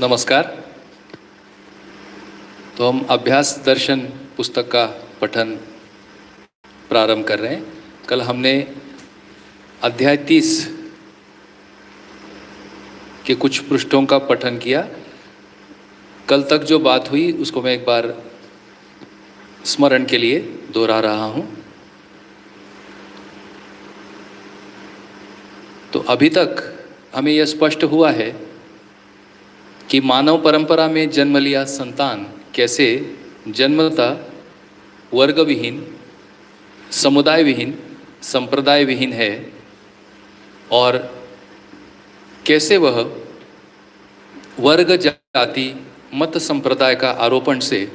नमस्कार। तो हम अभ्यास दर्शन पुस्तक का पठन प्रारंभ कर रहे हैं। कल हमने अध्याय 30 के कुछ पृष्ठों का पठन किया। कल तक जो बात हुई उसको मैं एक बार स्मरण के लिए दोहरा रहा हूँ। तो अभी तक हमें यह स्पष्ट हुआ है कि मानव परंपरा में जन्म लिया संतान कैसे जन्मतः वर्ग विहीन, समुदाय विहीन, संप्रदाय विहीन है और कैसे वह वर्ग, जाति, मत संप्रदाय का आरोपण से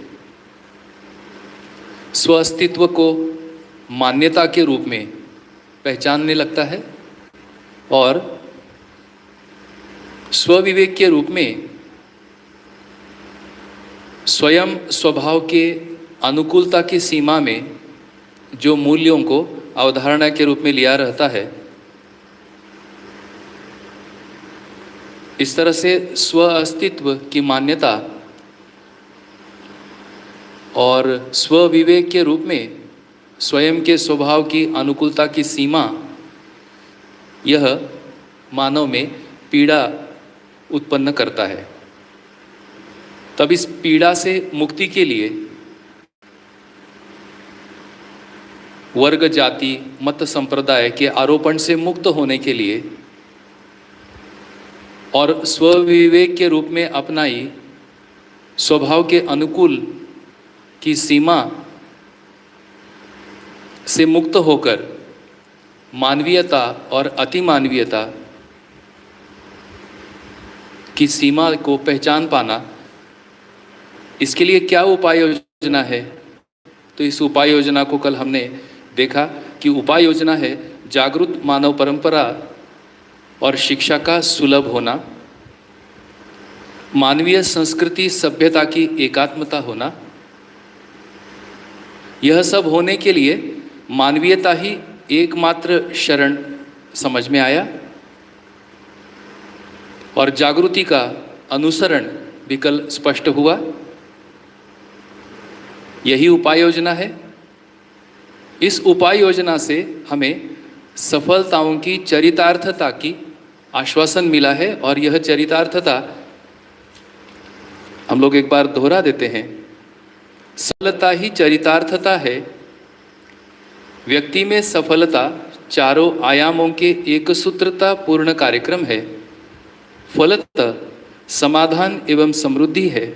स्वअस्तित्व को मान्यता के रूप में पहचानने लगता है और स्वविवेक के रूप में स्वयं स्वभाव के अनुकूलता की सीमा में जो मूल्यों को अवधारणा के रूप में लिया रहता है, इस तरह से स्व अस्तित्व की मान्यता और स्व विवेक के रूप में स्वयं के स्वभाव की अनुकूलता की सीमा, यह मानव में पीड़ा उत्पन्न करता है। तब इस पीड़ा से मुक्ति के लिए वर्ग, जाति, मत संप्रदाय के आरोपण से मुक्त होने के लिए और स्वविवेक के रूप में अपनाई स्वभाव के अनुकूल की सीमा से मुक्त होकर मानवीयता और अतिमानवीयता की सीमा को पहचान पाना, इसके लिए क्या उपाय योजना है? तो इस उपाय योजना को कल हमने देखा कि उपाय योजना है जागरूक मानव परंपरा और शिक्षा का सुलभ होना, मानवीय संस्कृति सभ्यता की एकात्मता होना। यह सब होने के लिए मानवीयता ही एकमात्र शरण समझ में आया और जागृति का अनुसरण भी कल स्पष्ट हुआ। यही उपाय योजना है। इस उपाय योजना से हमें सफलताओं की चरितार्थता की आश्वासन मिला है और यह चरितार्थता हम लोग एक बार दोहरा देते हैं। सफलता ही चरितार्थता है। व्यक्ति में सफलता चारों आयामों के एक सूत्रता पूर्ण कार्यक्रम है। फलतः समाधान एवं समृद्धि है।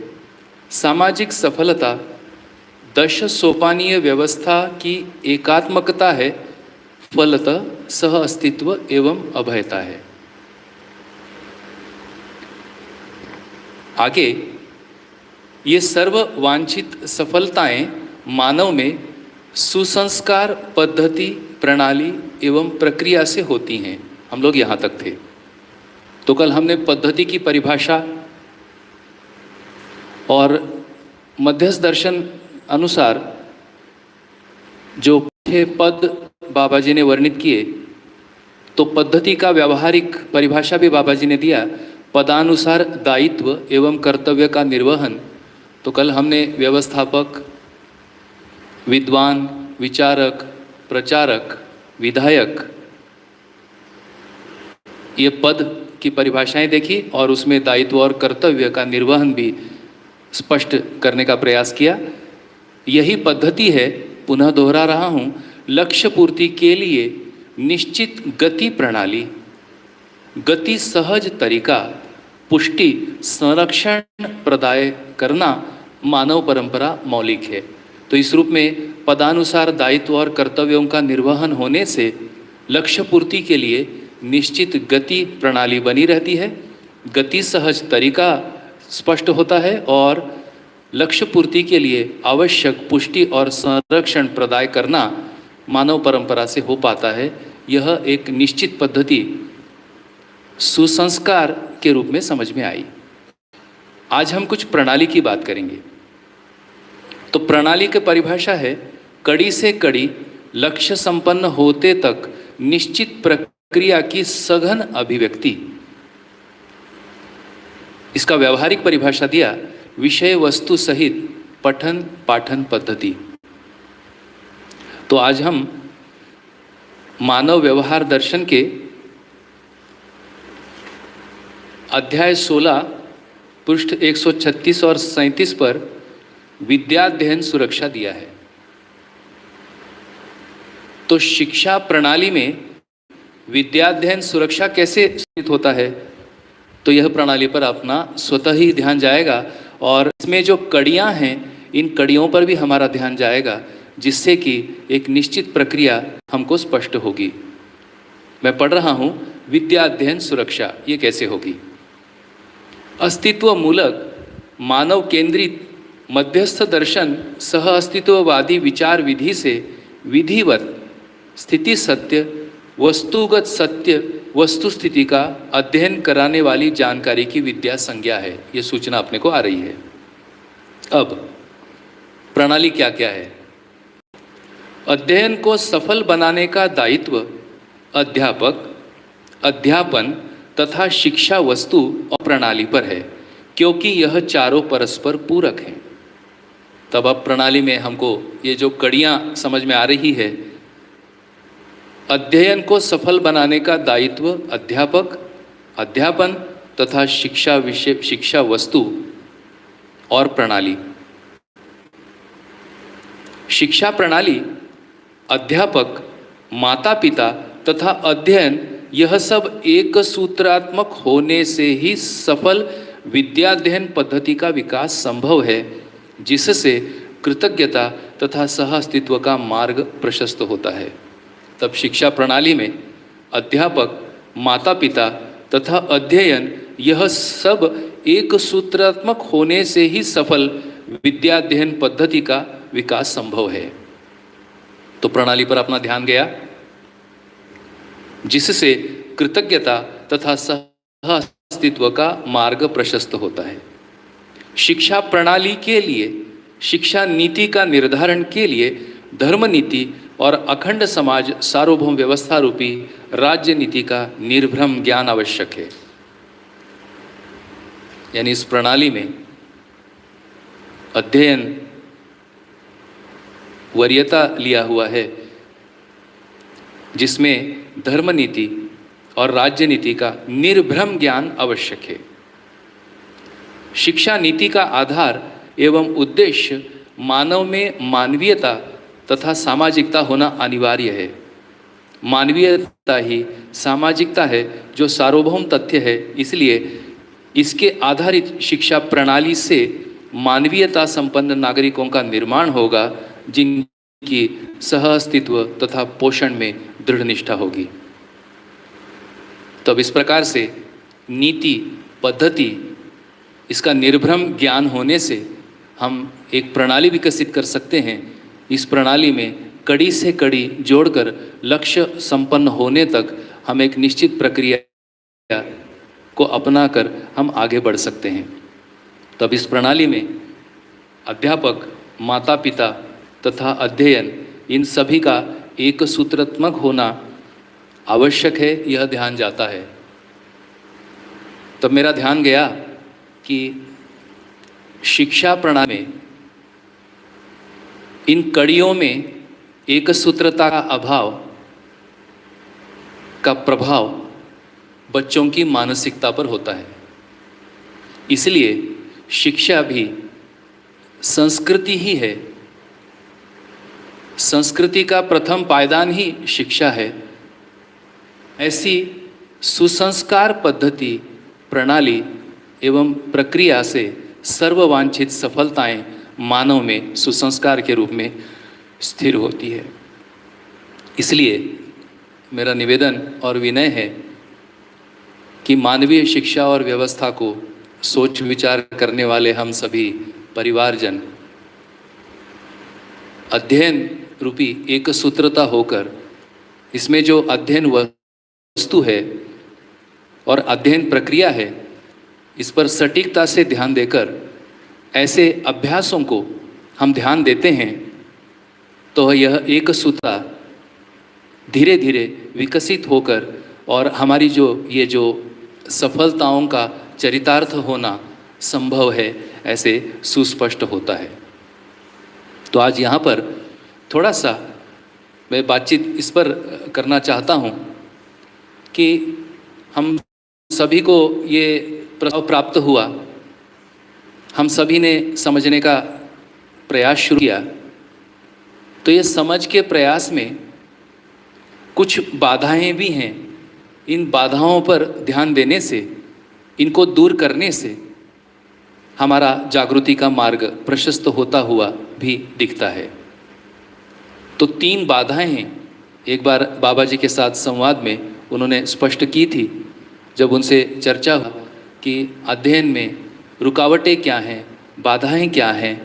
सामाजिक सफलता 10 सोपानीय व्यवस्था की एकात्मकता है। फलतः सह अस्तित्व एवं अभयता है। आगे ये सर्व वांछित सफलताएं मानव में सुसंस्कार, पद्धति, प्रणाली एवं प्रक्रिया से होती हैं। हम लोग यहाँ तक थे। तो कल हमने पद्धति की परिभाषा और मध्यस्थ दर्शन अनुसार जो पद बाबा जी ने वर्णित किए, तो पद्धति का व्यावहारिक परिभाषा भी बाबा जी ने दिया। पदानुसार दायित्व एवं कर्तव्य का निर्वहन। तो कल हमने व्यवस्थापक, विद्वान, विचारक, प्रचारक, विधायक, ये पद की परिभाषाएं देखी और उसमें दायित्व और कर्तव्य का निर्वहन भी स्पष्ट करने का प्रयास किया। यही पद्धति है, पुनः दोहरा रहा हूँ, लक्ष्य पूर्ति के लिए निश्चित गति प्रणाली, गति सहज तरीका, पुष्टि, संरक्षण प्रदाय करना मानव परंपरा मौलिक है। तो इस रूप में पदानुसार दायित्व और कर्तव्यों का निर्वहन होने से लक्ष्य पूर्ति के लिए निश्चित गति प्रणाली बनी रहती है, गति सहज तरीका स्पष्ट होता है और लक्ष्य पूर्ति के लिए आवश्यक पुष्टि और संरक्षण प्रदाय करना मानव परंपरा से हो पाता है। यह एक निश्चित पद्धति सुसंस्कार के रूप में समझ में आई। आज हम कुछ प्रणाली की बात करेंगे। तो प्रणाली की परिभाषा है कड़ी से कड़ी लक्ष्य संपन्न होते तक निश्चित प्रक्रिया की सघन अभिव्यक्ति। इसका व्यावहारिक परिभाषा दिया, विषय वस्तु सहित पठन पाठन पद्धति। तो आज हम मानव व्यवहार दर्शन के अध्याय 16 पृष्ठ 136 और 37 पर विद्याध्ययन सुरक्षा दिया है। तो शिक्षा प्रणाली में विद्याध्ययन सुरक्षा कैसे स्थित होता है, तो यह प्रणाली पर अपना स्वतः ही ध्यान जाएगा और इसमें जो कड़ियां हैं, इन कड़ियों पर भी हमारा ध्यान जाएगा, जिससे कि एक निश्चित प्रक्रिया हमको स्पष्ट होगी। मैं पढ़ रहा हूं, विद्याध्ययन सुरक्षा ये कैसे होगी। अस्तित्व मूलक मानव केंद्रित मध्यस्थ दर्शन सह अस्तित्ववादी विचार विधि से विधिवत स्थिति सत्य वस्तुगत सत्य वस्तु स्थिति का अध्ययन कराने वाली जानकारी की विद्या संज्ञा है। ये सूचना अपने को आ रही है। अब प्रणाली क्या क्या है। अध्ययन को सफल बनाने का दायित्व अध्यापक, अध्यापन तथा शिक्षा वस्तु और प्रणाली पर है, क्योंकि यह चारों परस्पर पूरक हैं। तब अब प्रणाली में हमको ये जो कड़ियाँ समझ में आ रही है, अध्ययन को सफल बनाने का दायित्व अध्यापक, अध्यापन तथा शिक्षा वस्तु और प्रणाली। शिक्षा प्रणाली, अध्यापक, माता पिता तथा अध्ययन, यह सब एक सूत्रात्मक होने से ही सफल विद्याध्ययन पद्धति का विकास संभव है, जिससे कृतज्ञता तथा सह अस्तित्व का मार्ग प्रशस्त होता है। तब शिक्षा प्रणाली में अध्यापक, माता पिता तथा अध्ययन, यह सब एक सूत्रात्मक होने से ही सफल विद्याध्ययन पद्धति का विकास संभव है। तो प्रणाली पर अपना ध्यान गया, जिससे कृतज्ञता तथा सह अस्तित्व का मार्ग प्रशस्त होता है। शिक्षा प्रणाली के लिए, शिक्षा नीति का निर्धारण के लिए धर्म नीति और अखंड समाज सार्वभौम व्यवस्था रूपी राज्य नीति का निर्भ्रम ज्ञान आवश्यक है। यानी इस प्रणाली में अध्ययन वरीयता लिया हुआ है, जिसमें धर्म नीति और राज्य नीति का निर्भ्रम ज्ञान आवश्यक है। शिक्षा नीति का आधार एवं उद्देश्य मानव में मानवीयता तथा सामाजिकता होना अनिवार्य है। मानवीयता ही सामाजिकता है जो सार्वभौम तथ्य है, इसलिए इसके आधारित शिक्षा प्रणाली से मानवीयता संपन्न नागरिकों का निर्माण होगा, जिनकी सह अस्तित्व तथा पोषण में दृढ़ निष्ठा होगी। तब इस प्रकार से नीति पद्धति, इसका निर्भ्रम ज्ञान होने से हम एक प्रणाली विकसित कर सकते हैं। इस प्रणाली में कड़ी से कड़ी जोड़कर लक्ष्य संपन्न होने तक हम एक निश्चित प्रक्रिया को अपनाकर हम आगे बढ़ सकते हैं। तब इस प्रणाली में अध्यापक, माता पिता तथा अध्ययन, इन सभी का एक सूत्रात्मक होना आवश्यक है, यह ध्यान जाता है। तब मेरा ध्यान गया कि शिक्षा प्रणाली में इन कड़ियों में एक सूत्रता का अभाव का प्रभाव बच्चों की मानसिकता पर होता है। इसलिए शिक्षा भी संस्कृति ही है। संस्कृति का प्रथम पायदान ही शिक्षा है। ऐसी सुसंस्कार पद्धति, प्रणाली एवं प्रक्रिया से सर्ववांछित सफलताएं मानव में सुसंस्कार के रूप में स्थिर होती है। इसलिए मेरा निवेदन और विनय है कि मानवीय शिक्षा और व्यवस्था को सोच विचार करने वाले हम सभी परिवारजन अध्ययन रूपी एक सूत्रता होकर, इसमें जो अध्ययन वस्तु है और अध्ययन प्रक्रिया है, इस पर सटीकता से ध्यान देकर ऐसे अभ्यासों को हम ध्यान देते हैं, तो यह एक सूत्रता धीरे धीरे विकसित होकर और हमारी जो सफलताओं का चरितार्थ होना संभव है, ऐसे सुस्पष्ट होता है। तो आज यहाँ पर थोड़ा सा मैं बातचीत इस पर करना चाहता हूँ कि हम सभी को ये प्रभाव प्राप्त हुआ, हम सभी ने समझने का प्रयास शुरू किया। तो ये समझ के प्रयास में कुछ बाधाएं भी हैं। इन बाधाओं पर ध्यान देने से, इनको दूर करने से हमारा जागृति का मार्ग प्रशस्त होता हुआ भी दिखता है। तो 3 बाधाएं हैं। एक बार बाबा जी के साथ संवाद में उन्होंने स्पष्ट की थी, जब उनसे चर्चा हुआ कि अध्ययन में रुकावटें क्या हैं, बाधाएं क्या हैं,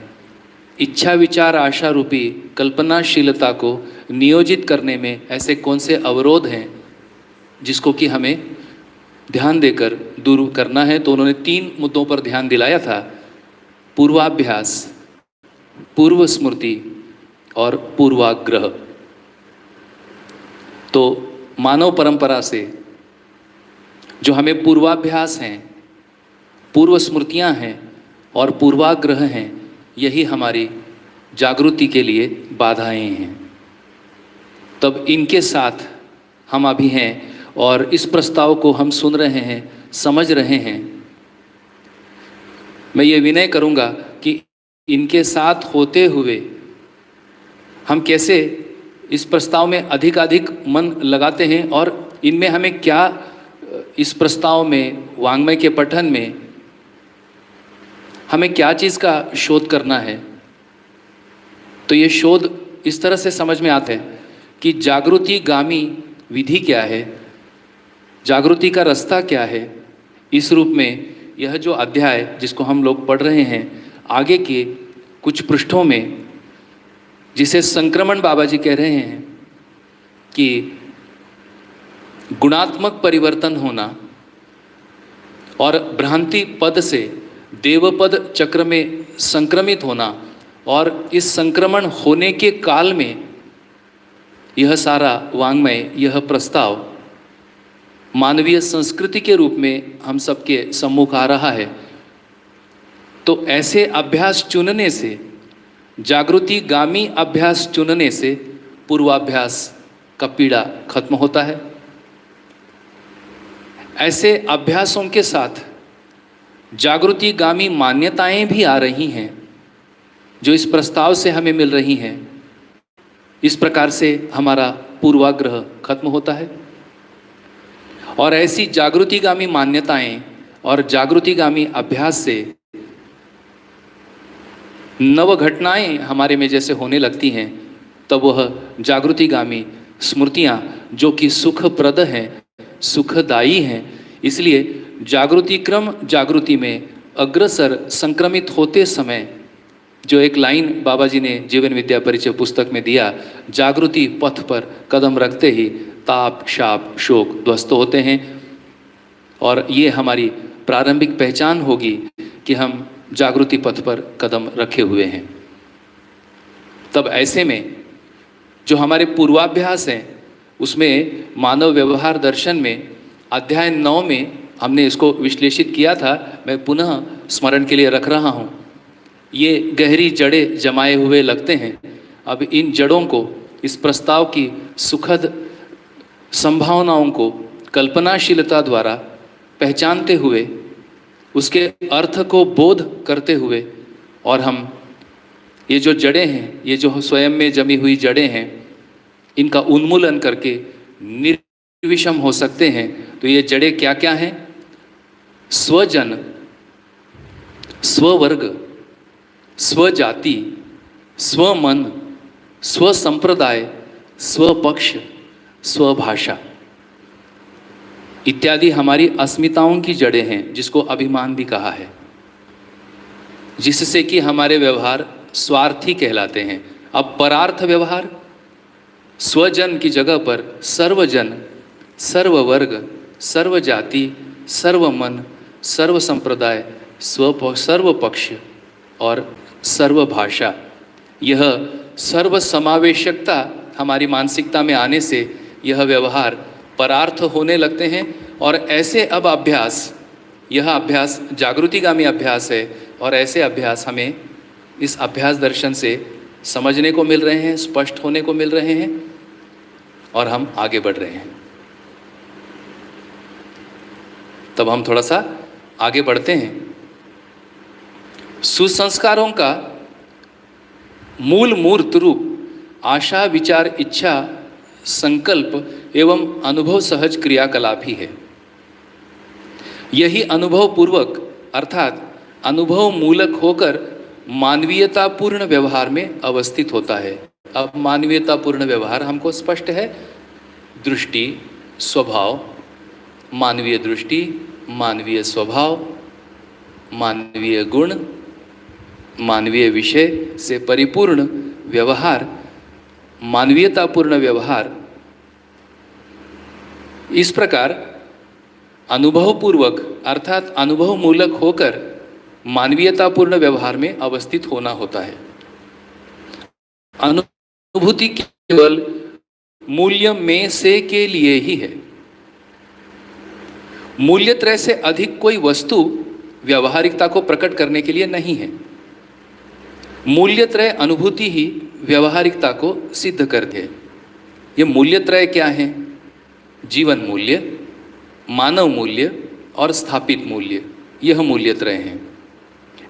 इच्छा विचार आशा रूपी कल्पनाशीलता को नियोजित करने में ऐसे कौन से अवरोध हैं जिसको कि हमें ध्यान देकर दूर करना है। तो उन्होंने 3 मुद्दों पर ध्यान दिलाया था: पूर्वाभ्यास, पूर्व स्मृति और पूर्वाग्रह। तो मानव परंपरा से जो हमें पूर्वाभ्यास हैं, पूर्व स्मृतियां हैं और पूर्वाग्रह हैं, यही हमारी जागृति के लिए बाधाएं हैं। तब इनके साथ हम अभी हैं और इस प्रस्ताव को हम सुन रहे हैं, समझ रहे हैं। मैं ये विनय करूंगा कि इनके साथ होते हुए हम कैसे इस प्रस्ताव में अधिक मन लगाते हैं और इनमें हमें क्या, इस प्रस्ताव में, वाङ्मय के पठन में हमें क्या चीज़ का शोध करना है। तो ये शोध इस तरह से समझ में आता है कि जागृति गामी विधि क्या है, जागृति का रास्ता क्या है। इस रूप में यह जो अध्याय जिसको हम लोग पढ़ रहे हैं, आगे के कुछ पृष्ठों में, जिसे संक्रमण बाबा जी कह रहे हैं कि गुणात्मक परिवर्तन होना और भ्रांति पद से देवपद चक्र में संक्रमित होना, और इस संक्रमण होने के काल में यह सारा वाङ्मय, यह प्रस्ताव मानवीय संस्कृति के रूप में हम सबके सम्मुख आ रहा है। तो ऐसे अभ्यास चुनने से, जागृति गामी अभ्यास चुनने से पूर्वाभ्यास का पीड़ा खत्म होता है। ऐसे अभ्यासों के साथ जागृति गामी मान्यताएं भी आ रही हैं जो इस प्रस्ताव से हमें मिल रही हैं। इस प्रकार से हमारा पूर्वाग्रह खत्म होता है और ऐसी जागृतिगामी मान्यताएं और जागृतिगामी अभ्यास से नव घटनाएं हमारे में जैसे होने लगती हैं, तब वह जागृतिगामी स्मृतियां जो कि सुखप्रद हैं, सुखदायी हैं, इसलिए जागृति क्रम जागृति में अग्रसर संक्रमित होते समय, जो एक लाइन बाबा जी ने जीवन विद्या परिचय पुस्तक में दिया, जागृति पथ पर कदम रखते ही ताप शाप शोक ध्वस्त होते हैं। और ये हमारी प्रारंभिक पहचान होगी कि हम जागृति पथ पर कदम रखे हुए हैं। तब ऐसे में जो हमारे पूर्वाभ्यास हैं, उसमें मानव व्यवहार दर्शन में अध्याय 9 में हमने इसको विश्लेषित किया था। मैं पुनः स्मरण के लिए रख रहा हूँ। ये गहरी जड़ें जमाए हुए लगते हैं। अब इन जड़ों को, इस प्रस्ताव की सुखद संभावनाओं को कल्पनाशीलता द्वारा पहचानते हुए, उसके अर्थ को बोध करते हुए, और हम ये जो जड़ें हैं, ये जो स्वयं में जमी हुई जड़ें हैं, इनका उन्मूलन करके निर्विषम हो सकते हैं। तो ये जड़ें क्या क्या हैं? स्वजन, स्ववर्ग, स्वजाति, स्वमन, स्वसंप्रदाय, स्वपक्ष, स्वभाषा इत्यादि हमारी अस्मिताओं की जड़ें हैं, जिसको अभिमान भी कहा है, जिससे कि हमारे व्यवहार स्वार्थी कहलाते हैं। अब परार्थ व्यवहार, स्वजन की जगह पर सर्वजन, सर्ववर्ग, सर्वजाति, सर्वमन, सर्वसंप्रदाय, सर्वपक्ष और सर्वभाषा, यह सर्वसमावेशकता हमारी मानसिकता में आने से यह व्यवहार परार्थ होने लगते हैं। और ऐसे अब अभ्यास यह अभ्यास जागृतिगामी अभ्यास है और ऐसे अभ्यास हमें इस अभ्यास दर्शन से समझने को मिल रहे हैं, स्पष्ट होने को मिल रहे हैं और हम आगे बढ़ रहे हैं। तब हम थोड़ा सा आगे बढ़ते हैं। सुसंस्कारों का मूल मूर्त रूप आशा, विचार, इच्छा, संकल्प एवं अनुभव सहज क्रियाकलाप ही है। यही अनुभव पूर्वक अर्थात अनुभव मूलक होकर मानवीयतापूर्ण व्यवहार में अवस्थित होता है। अब मानवीयतापूर्ण व्यवहार हमको स्पष्ट है, दृष्टि, स्वभाव, मानवीय दृष्टि, मानवीय स्वभाव, मानवीय गुण, मानवीय विषय से परिपूर्ण व्यवहार, मानवीयतापूर्ण व्यवहार, इस प्रकार अनुभवपूर्वक अर्थात अनुभव मूलक होकर मानवीयतापूर्ण व्यवहार में अवस्थित होना होता है। अनुभूति केवल मूल्य में से के लिए ही है। मूल्यत्रय से अधिक कोई वस्तु व्यावहारिकता को प्रकट करने के लिए नहीं है। मूल्यत्रय अनुभूति ही व्यावहारिकता को सिद्ध करती है। ये मूल्यत्रय क्या है? जीवन मूल्य, मानव मूल्य और स्थापित मूल्य, यह मूल्यत्रय हैं।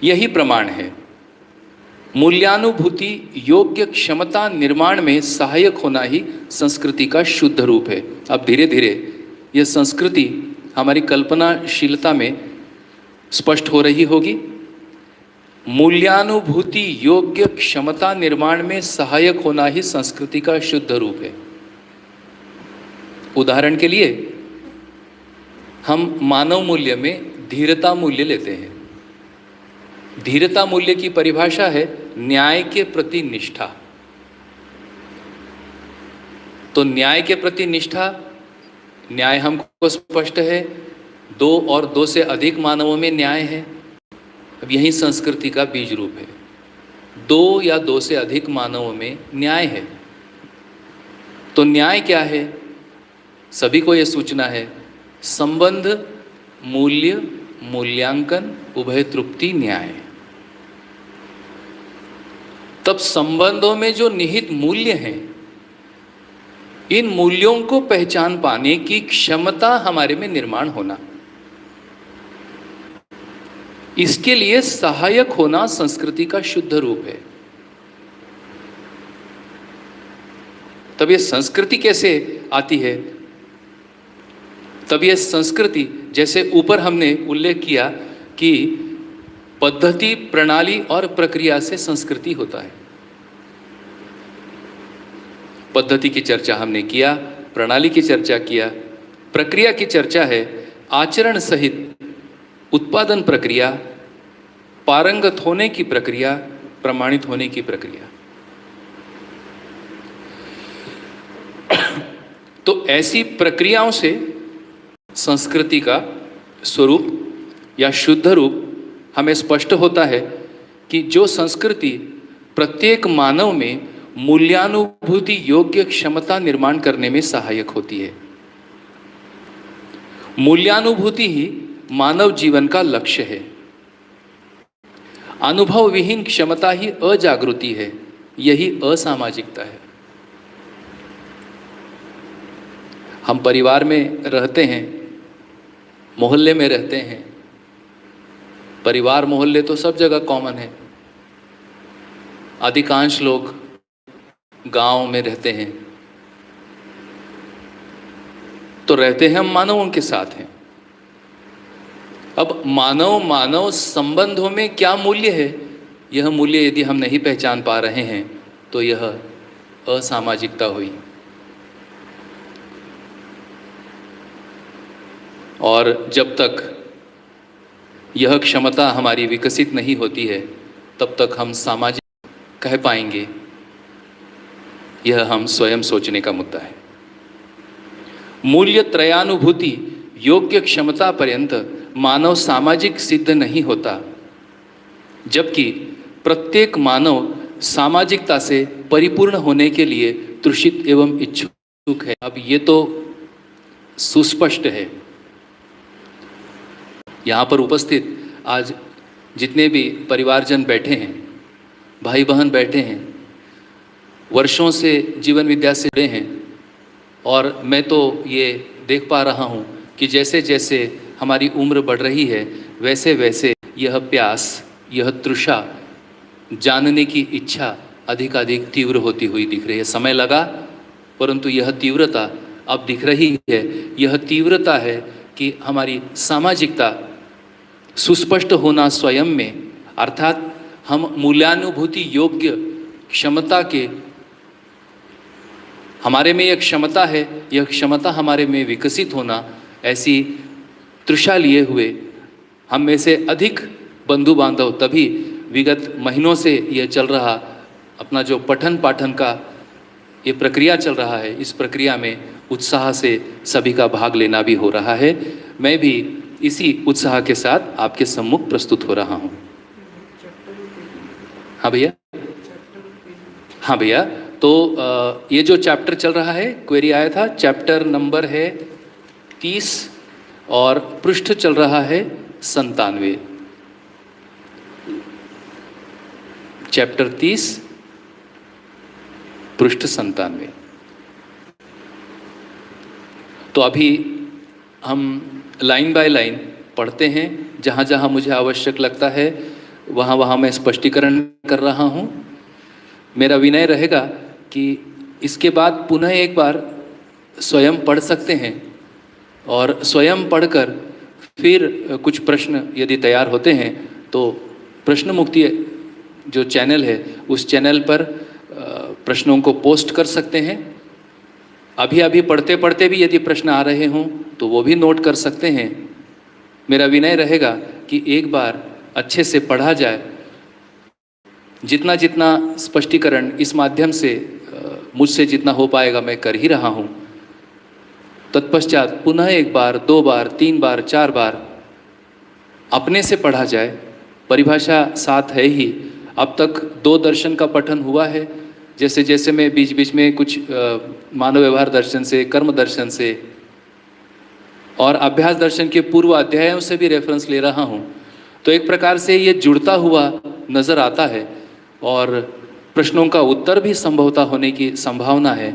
यही प्रमाण है। मूल्यानुभूति योग्य क्षमता निर्माण में सहायक होना ही संस्कृति का शुद्ध रूप है। अब धीरे धीरे यह संस्कृति हमारी कल्पनाशीलता में स्पष्ट हो रही होगी। मूल्यानुभूति योग्य क्षमता निर्माण में सहायक होना ही संस्कृति का शुद्ध रूप है। उदाहरण के लिए हम मानव मूल्य में धीरता मूल्य लेते हैं। धीरता मूल्य की परिभाषा है न्याय के प्रति निष्ठा। तो न्याय के प्रति निष्ठा, न्याय हमको स्पष्ट है, 2 और 2 से अधिक मानवों में न्याय है। अब यही संस्कृति का बीज रूप है। 2 या 2 से अधिक मानवों में न्याय है। तो न्याय क्या है? सभी को यह सूचना है, संबंध, मूल्य, मूल्यांकन, उभय तृप्ति, न्याय। तब संबंधों में जो निहित मूल्य हैं, इन मूल्यों को पहचान पाने की क्षमता हमारे में निर्माण होना, इसके लिए सहायक होना संस्कृति का शुद्ध रूप है। तब ये संस्कृति कैसे आती है? तब ये संस्कृति, जैसे ऊपर हमने उल्लेख किया कि पद्धति, प्रणाली और प्रक्रिया से संस्कृति होता है। पद्धति की चर्चा हमने किया, प्रणाली की चर्चा किया, प्रक्रिया की चर्चा है आचरण सहित उत्पादन प्रक्रिया, पारंगत होने की प्रक्रिया, प्रमाणित होने की प्रक्रिया। तो ऐसी प्रक्रियाओं से संस्कृति का स्वरूप या शुद्ध रूप हमें स्पष्ट होता है कि जो संस्कृति प्रत्येक मानव में मूल्यानुभूति योग्य क्षमता निर्माण करने में सहायक होती है। मूल्यानुभूति ही मानव जीवन का लक्ष्य है। अनुभव विहीन क्षमता ही अजागृति है, यही असामाजिकता है। हम परिवार में रहते हैं, मोहल्ले में रहते हैं। परिवार मोहल्ले तो सब जगह कॉमन है। अधिकांश लोग गांव में रहते हैं, तो रहते हैं हम मानवों के साथ हैं। अब मानव मानव संबंधों में क्या मूल्य है, यह मूल्य यदि हम नहीं पहचान पा रहे हैं तो यह असामाजिकता हुई। और जब तक यह क्षमता हमारी विकसित नहीं होती है, तब तक हम सामाजिक कह पाएंगे, यह हम स्वयं सोचने का मुद्दा है। मूल्य त्रयानुभूति योग्य क्षमता पर्यंत मानव सामाजिक सिद्ध नहीं होता, जबकि प्रत्येक मानव सामाजिकता से परिपूर्ण होने के लिए तृषित एवं इच्छुक है। अब ये तो सुस्पष्ट है। यहाँ पर उपस्थित आज जितने भी परिवारजन बैठे हैं, भाई बहन बैठे हैं, वर्षों से जीवन विद्या से जुड़े हैं, और मैं तो ये देख पा रहा हूँ कि जैसे जैसे हमारी उम्र बढ़ रही है वैसे वैसे यह प्यास, यह तृषा, जानने की इच्छा अधिक तीव्र होती हुई दिख रही है। समय लगा परंतु यह तीव्रता अब दिख रही है। यह तीव्रता है कि हमारी सामाजिकता सुस्पष्ट होना स्वयं में, अर्थात हम मूल्यानुभूति योग्य क्षमता के, हमारे में यह क्षमता है, यह क्षमता हमारे में विकसित होना, ऐसी तृषा लिए हुए हम में से अधिक बंधु बांधव तभी विगत महीनों से यह चल रहा अपना जो पठन पाठन का ये प्रक्रिया चल रहा है, इस प्रक्रिया में उत्साह से सभी का भाग लेना भी हो रहा है। मैं भी इसी उत्साह के साथ आपके सम्मुख प्रस्तुत हो रहा हूँ। हाँ भैया, हाँ भैया, तो ये जो चैप्टर चल रहा है, क्वेरी आया था, चैप्टर नंबर है 30 और पृष्ठ चल रहा है 97। चैप्टर 30 पृष्ठ 97। तो अभी हम लाइन बाय लाइन पढ़ते हैं, जहाँ जहाँ मुझे आवश्यक लगता है वहाँ वहाँ मैं स्पष्टीकरण कर रहा हूँ। मेरा विनय रहेगा कि इसके बाद पुनः एक बार स्वयं पढ़ सकते हैं और स्वयं पढ़कर फिर कुछ प्रश्न यदि तैयार होते हैं तो प्रश्न मुक्ति जो चैनल है उस चैनल पर प्रश्नों को पोस्ट कर सकते हैं। अभी पढ़ते पढ़ते भी यदि प्रश्न आ रहे हों तो वो भी नोट कर सकते हैं। मेरा विनय रहेगा कि एक बार अच्छे से पढ़ा जाए, जितना जितना स्पष्टीकरण इस माध्यम से मुझसे जितना हो पाएगा मैं कर ही रहा हूँ। तत्पश्चात पुनः एक बार, 2 बार, 3 बार, 4 बार अपने से पढ़ा जाए। परिभाषा साथ है ही। अब तक 2 दर्शन का पठन हुआ है, जैसे जैसे मैं बीच बीच में कुछ मानव व्यवहार दर्शन से, कर्म दर्शन से और अभ्यास दर्शन के पूर्व अध्यायों से भी रेफरेंस ले रहा हूँ। तो एक प्रकार से ये जुड़ता हुआ नज़र आता है और प्रश्नों का उत्तर भी संभवतः होने की संभावना है।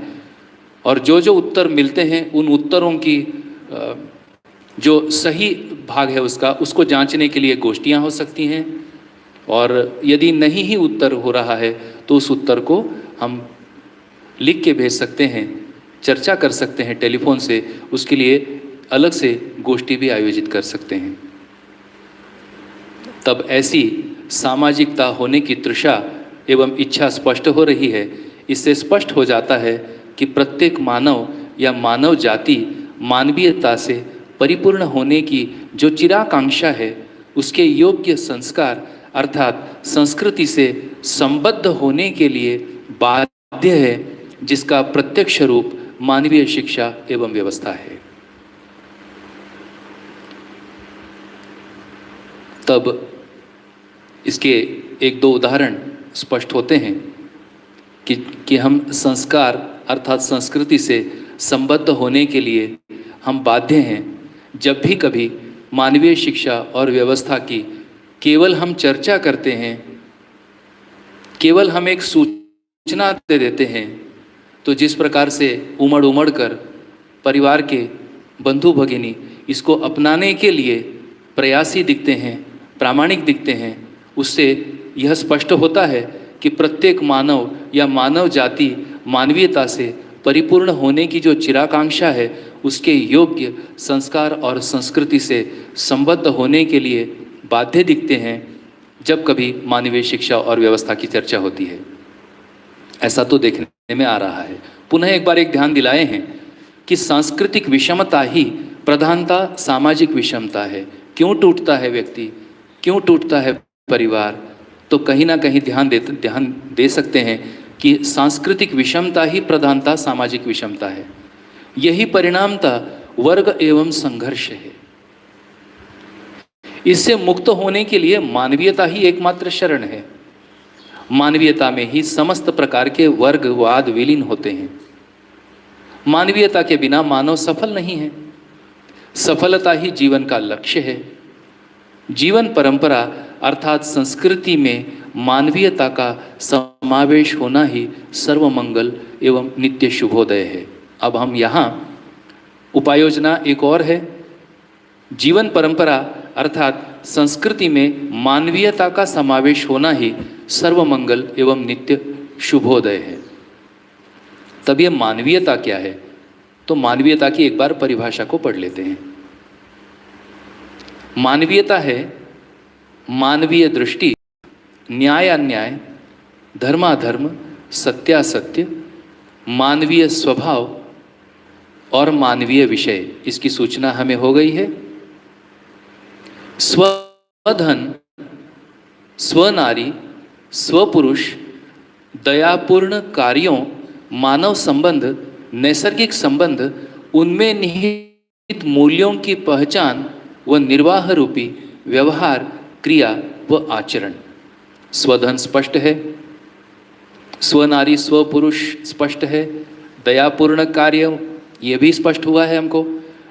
और जो जो उत्तर मिलते हैं उन उत्तरों की जो सही भाग है उसको जांचने के लिए गोष्ठियाँ हो सकती हैं, और यदि नहीं ही उत्तर हो रहा है तो उस उत्तर को हम लिख के भेज सकते हैं, चर्चा कर सकते हैं टेलीफोन से। उसके लिए अलग से गोष्ठी भी आयोजित कर सकते हैं। तब ऐसी सामाजिकता होने की तृषा एवं इच्छा स्पष्ट हो रही है। इससे स्पष्ट हो जाता है कि प्रत्येक मानव या मानव जाति मानवीयता से परिपूर्ण होने की जो चिराकांक्षा है, उसके योग्य संस्कार अर्थात संस्कृति से संबद्ध होने के लिए बाध्य है, जिसका प्रत्यक्ष रूप मानवीय शिक्षा एवं व्यवस्था है। तब इसके 1-2 उदाहरण स्पष्ट होते हैं कि हम संस्कार अर्थात संस्कृति से संबद्ध होने के लिए हम बाध्य हैं। जब भी कभी मानवीय शिक्षा और व्यवस्था की केवल हम चर्चा करते हैं, केवल हम एक सूचना दे देते हैं, तो जिस प्रकार से उमड़ कर परिवार के बंधु भगिनी इसको अपनाने के लिए प्रयासी दिखते हैं, प्रामाणिक दिखते हैं, उससे यह स्पष्ट होता है कि प्रत्येक मानव या मानव जाति मानवीयता से परिपूर्ण होने की जो चिराकांक्षा है, उसके योग्य संस्कार और संस्कृति से संबद्ध होने के लिए बाध्य दिखते हैं जब कभी मानवीय शिक्षा और व्यवस्था की चर्चा होती है। ऐसा तो देखने में आ रहा है। पुनः एक बार एक ध्यान दिलाए हैं कि सांस्कृतिक विषमता ही प्रधानता सामाजिक विषमता है। क्यों टूटता है व्यक्ति, क्यों टूटता है परिवार, तो कहीं ना कहीं ध्यान दे सकते हैं कि सांस्कृतिक विषमता ही प्रधानता सामाजिक विषमता है। यही परिणामता वर्ग एवं संघर्ष है। इससे मुक्त होने के लिए मानवीयता ही एकमात्र शरण है। मानवीयता में ही समस्त प्रकार के वर्गवाद विलीन होते हैं। मानवीयता के बिना मानव सफल नहीं है। सफलता ही जीवन का लक्ष्य है। जीवन परंपरा अर्थात संस्कृति में मानवीयता का समावेश होना ही सर्वमंगल एवं नित्य शुभोदय है। अब हम यहाँ उपायोजना एक और है, जीवन परंपरा अर्थात संस्कृति में मानवीयता का समावेश होना ही सर्वमंगल एवं नित्य शुभोदय है। तब ये मानवीयता क्या है? तो मानवीयता की एक बार परिभाषा को पढ़ लेते हैं। मानवीयता है मानवीय दृष्टि, न्याय अन्याय, धर्माधर्म, सत्यासत्य, मानवीय स्वभाव और मानवीय विषय, इसकी सूचना हमें हो गई है। स्वधन, स्वनारी, स्वपुरुष, दयापूर्ण कार्यों, मानव संबंध, नैसर्गिक संबंध, उनमें निहित मूल्यों की पहचान व निर्वाह रूपी व्यवहार, क्रिया व आचरण। स्वधन स्पष्ट है, स्वनारी स्वपुरुष स्पष्ट है, दयापूर्ण कार्य ये भी स्पष्ट हुआ है हमको,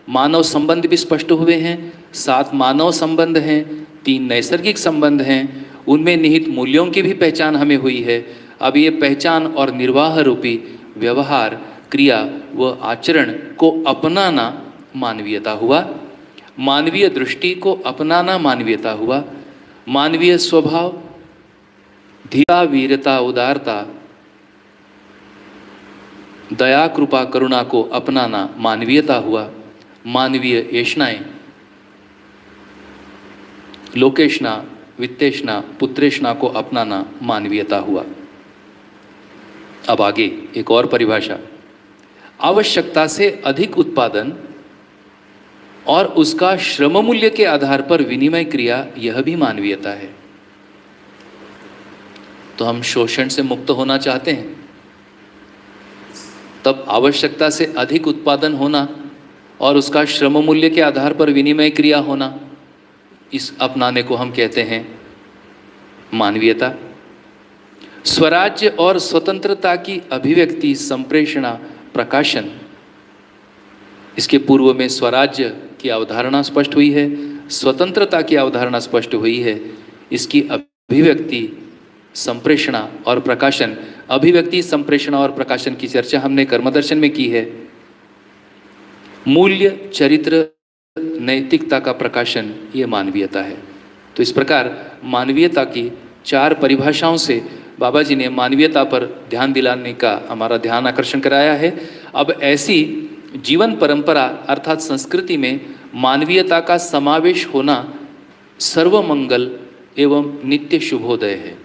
मानव संबंध भी स्पष्ट हुए हैं, 7 मानव संबंध हैं, 3 नैसर्गिक संबंध हैं, उनमें निहित मूल्यों की भी पहचान हमें हुई है। अब ये पहचान और निर्वाह रूपी व्यवहार, क्रिया व आचरण को अपनाना मानवीयता हुआ। मानवीय दृष्टि को अपनाना मानवीयता हुआ। मानवीय स्वभाव, धीरता, वीरता, उदारता, दया, कृपा, करुणा को अपनाना मानवीयता हुआ। मानवीय येष्णाएं, लोकेष्णा, वित्तेष्णा, पुत्रेष्णा को अपनाना मानवीयता हुआ। अब आगे एक और परिभाषा, आवश्यकता से अधिक उत्पादन और उसका श्रम मूल्य के आधार पर विनिमय क्रिया, यह भी मानवीयता है। तो हम शोषण से मुक्त होना चाहते हैं, तब आवश्यकता से अधिक उत्पादन होना और उसका श्रम मूल्य के आधार पर विनिमय क्रिया होना, इस अपनाने को हम कहते हैं मानवीयता। स्वराज्य और स्वतंत्रता की अभिव्यक्ति, संप्रेषणा, प्रकाशन, इसके पूर्व में स्वराज्य की अवधारणा स्पष्ट हुई है, स्वतंत्रता की अवधारणा स्पष्ट हुई है, इसकी अभिव्यक्ति, संप्रेषणा और प्रकाशन। अभिव्यक्ति, संप्रेषणा और प्रकाशन की चर्चा हमने कर्मदर्शन में की है। मूल्य, चरित्र, नैतिकता का प्रकाशन, ये मानवीयता है। तो इस प्रकार मानवीयता की 4 परिभाषाओं से बाबा जी ने मानवीयता पर ध्यान दिलाने का हमारा ध्यान आकर्षण कराया है। अब ऐसी जीवन परंपरा अर्थात संस्कृति में मानवीयता का समावेश होना सर्वमंगल एवं नित्य शुभोदय है।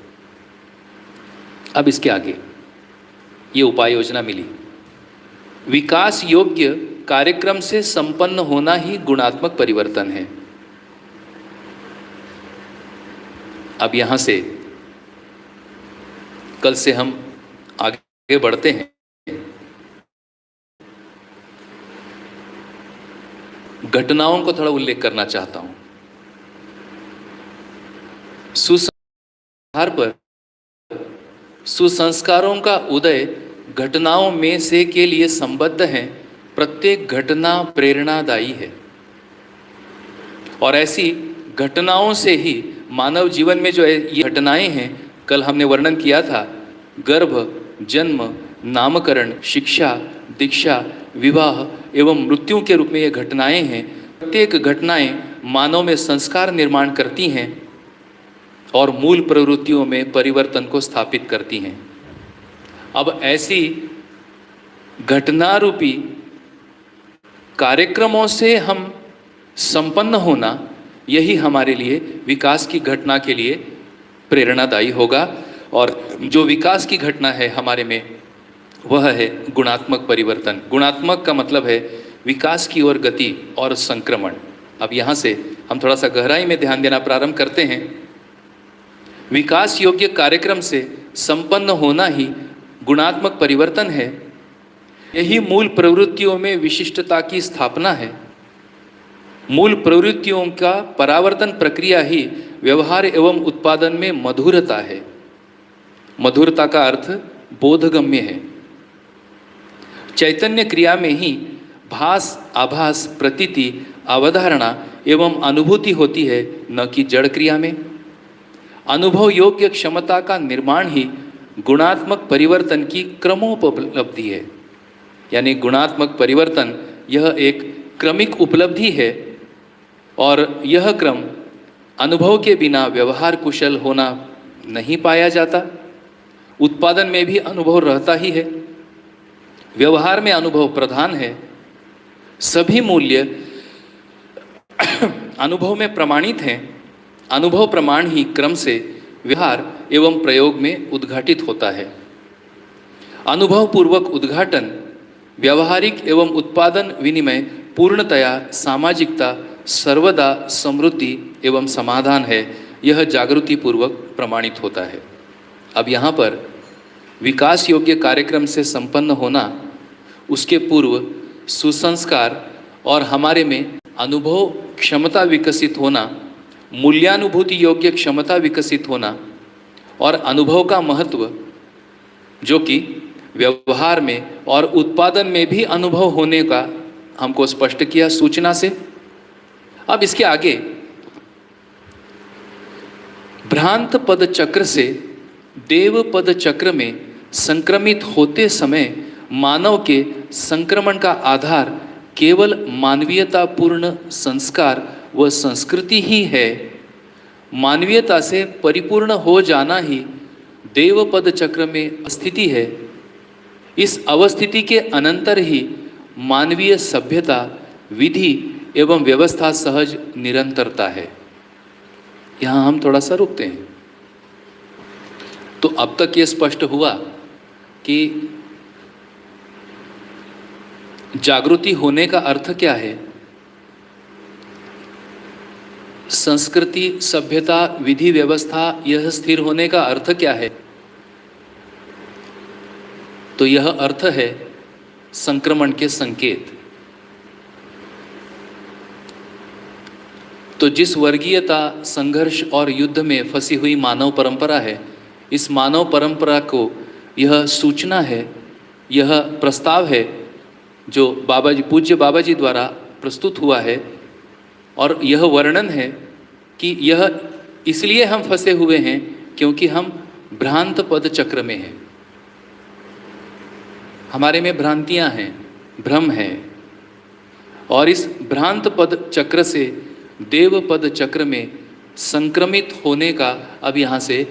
अब इसके आगे ये उपाय योजना मिली, विकास योग्य कार्यक्रम से संपन्न होना ही गुणात्मक परिवर्तन है। अब यहां से कल से हम आगे बढ़ते हैं। घटनाओं को थोड़ा उल्लेख करना चाहता हूं। सुसंस्कार पर सुसंस्कारों का उदय घटनाओं में से के लिए संबद्ध है। प्रत्येक घटना प्रेरणादायी है और ऐसी घटनाओं से ही मानव जीवन में जो ये घटनाएं हैं, कल हमने वर्णन किया था, गर्भ, जन्म, नामकरण, शिक्षा, दीक्षा, विवाह एवं मृत्यु के रूप में ये घटनाएं हैं। प्रत्येक घटनाएं मानव में संस्कार निर्माण करती हैं और मूल प्रवृत्तियों में परिवर्तन को स्थापित करती हैं। अब ऐसी घटना रूपी कार्यक्रमों से हम संपन्न होना, यही हमारे लिए विकास की घटना के लिए प्रेरणादायी होगा। और जो विकास की घटना है हमारे में, वह है गुणात्मक परिवर्तन। गुणात्मक का मतलब है विकास की ओर गति और संक्रमण। अब यहाँ से हम थोड़ा सा गहराई में ध्यान देना प्रारंभ करते हैं। विकास योग्य कार्यक्रम से संपन्न होना ही गुणात्मक परिवर्तन है। यही मूल प्रवृत्तियों में विशिष्टता की स्थापना है। मूल प्रवृत्तियों का परावर्तन प्रक्रिया ही व्यवहार एवं उत्पादन में मधुरता है। मधुरता का अर्थ बोधगम्य है। चैतन्य क्रिया में ही भास, आभास, प्रतीति, अवधारणा एवं अनुभूति होती है, न कि जड़ क्रिया में। अनुभव योग्य क्षमता का निर्माण ही गुणात्मक परिवर्तन की क्रमोपलब्धि है। यानी गुणात्मक परिवर्तन यह एक क्रमिक उपलब्धि है और यह क्रम अनुभव के बिना व्यवहार कुशल होना नहीं पाया जाता। उत्पादन में भी अनुभव रहता ही है, व्यवहार में अनुभव प्रधान है। सभी मूल्य अनुभव में प्रमाणित हैं। अनुभव प्रमाण ही क्रम से व्यवहार एवं प्रयोग में उद्घाटित होता है। अनुभव पूर्वक उद्घाटन व्यावहारिक एवं उत्पादन विनिमय पूर्णतया सामाजिकता सर्वदा समृद्धि एवं समाधान है, यह जागृति पूर्वक प्रमाणित होता है। अब यहाँ पर विकास योग्य कार्यक्रम से संपन्न होना, उसके पूर्व सुसंस्कार और हमारे में अनुभव क्षमता विकसित होना, मूल्यानुभूति योग्य क्षमता विकसित होना और अनुभव का महत्व जो कि व्यवहार में और उत्पादन में भी अनुभव होने का हमको स्पष्ट किया सूचना से। अब इसके आगे भ्रांत पद चक्र से देव पद चक्र में संक्रमित होते समय मानव के संक्रमण का आधार केवल मानवीयतापूर्ण संस्कार व संस्कृति ही है। मानवीयता से परिपूर्ण हो जाना ही देव पद चक्र में स्थिति है। इस अवस्थिति के अनंतर ही मानवीय सभ्यता, विधि एवं व्यवस्था सहज निरंतरता है। यहाँ हम थोड़ा सा रुकते हैं। तो अब तक ये स्पष्ट हुआ कि जागृति होने का अर्थ क्या है, संस्कृति, सभ्यता, विधि, व्यवस्था यह स्थिर होने का अर्थ क्या है। तो यह अर्थ है संक्रमण के संकेत। तो जिस वर्गीयता, संघर्ष और युद्ध में फंसी हुई मानव परंपरा है, इस मानव परंपरा को यह सूचना है, यह प्रस्ताव है जो पूज्य बाबा जी द्वारा प्रस्तुत हुआ है। और यह वर्णन है कि यह इसलिए हम फंसे हुए हैं क्योंकि हम भ्रांत पद चक्र में हैं। हमारे में भ्रांतियां हैं, भ्रम है, और इस भ्रांत पद चक्र से देव पद चक्र में संक्रमित होने का अब यहाँ से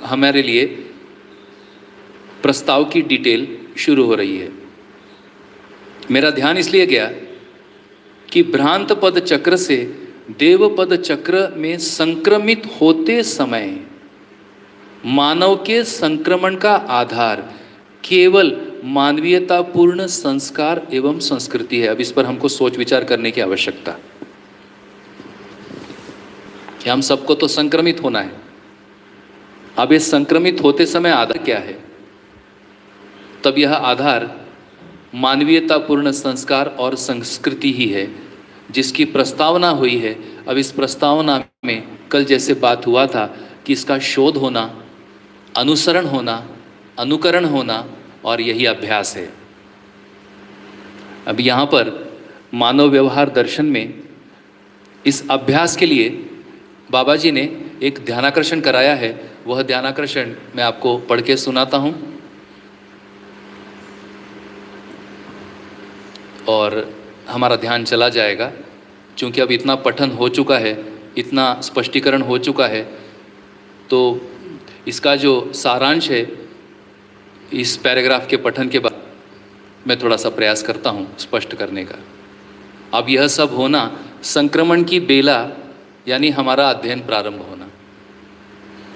हमारे लिए प्रस्ताव की डिटेल शुरू हो रही है। मेरा ध्यान इसलिए गया कि भ्रांत पद चक्र से देव पद चक्र में संक्रमित होते समय मानव के संक्रमण का आधार केवल मानवीयतापूर्ण संस्कार एवं संस्कृति है। अब इस पर हमको सोच विचार करने की आवश्यकता कि हम सबको तो संक्रमित होना है। अब ये संक्रमित होते समय आधार क्या है? तब यह आधार मानवीयतापूर्ण संस्कार और संस्कृति ही है जिसकी प्रस्तावना हुई है। अब इस प्रस्तावना में कल जैसे बात हुआ था कि इसका शोध होना, अनुसरण होना, अनुकरण होना और यही अभ्यास है। अब यहाँ पर मानव व्यवहार दर्शन में इस अभ्यास के लिए बाबा जी ने एक ध्यानाकर्षण कराया है। वह ध्यानाकर्षण मैं आपको पढ़ के सुनाता हूँ और हमारा ध्यान चला जाएगा। क्योंकि अब इतना पठन हो चुका है, इतना स्पष्टीकरण हो चुका है, तो इसका जो सारांश है इस पैराग्राफ के पठन के बाद मैं थोड़ा सा प्रयास करता हूँ स्पष्ट करने का। अब यह सब होना संक्रमण की बेला यानी हमारा अध्ययन प्रारंभ होना,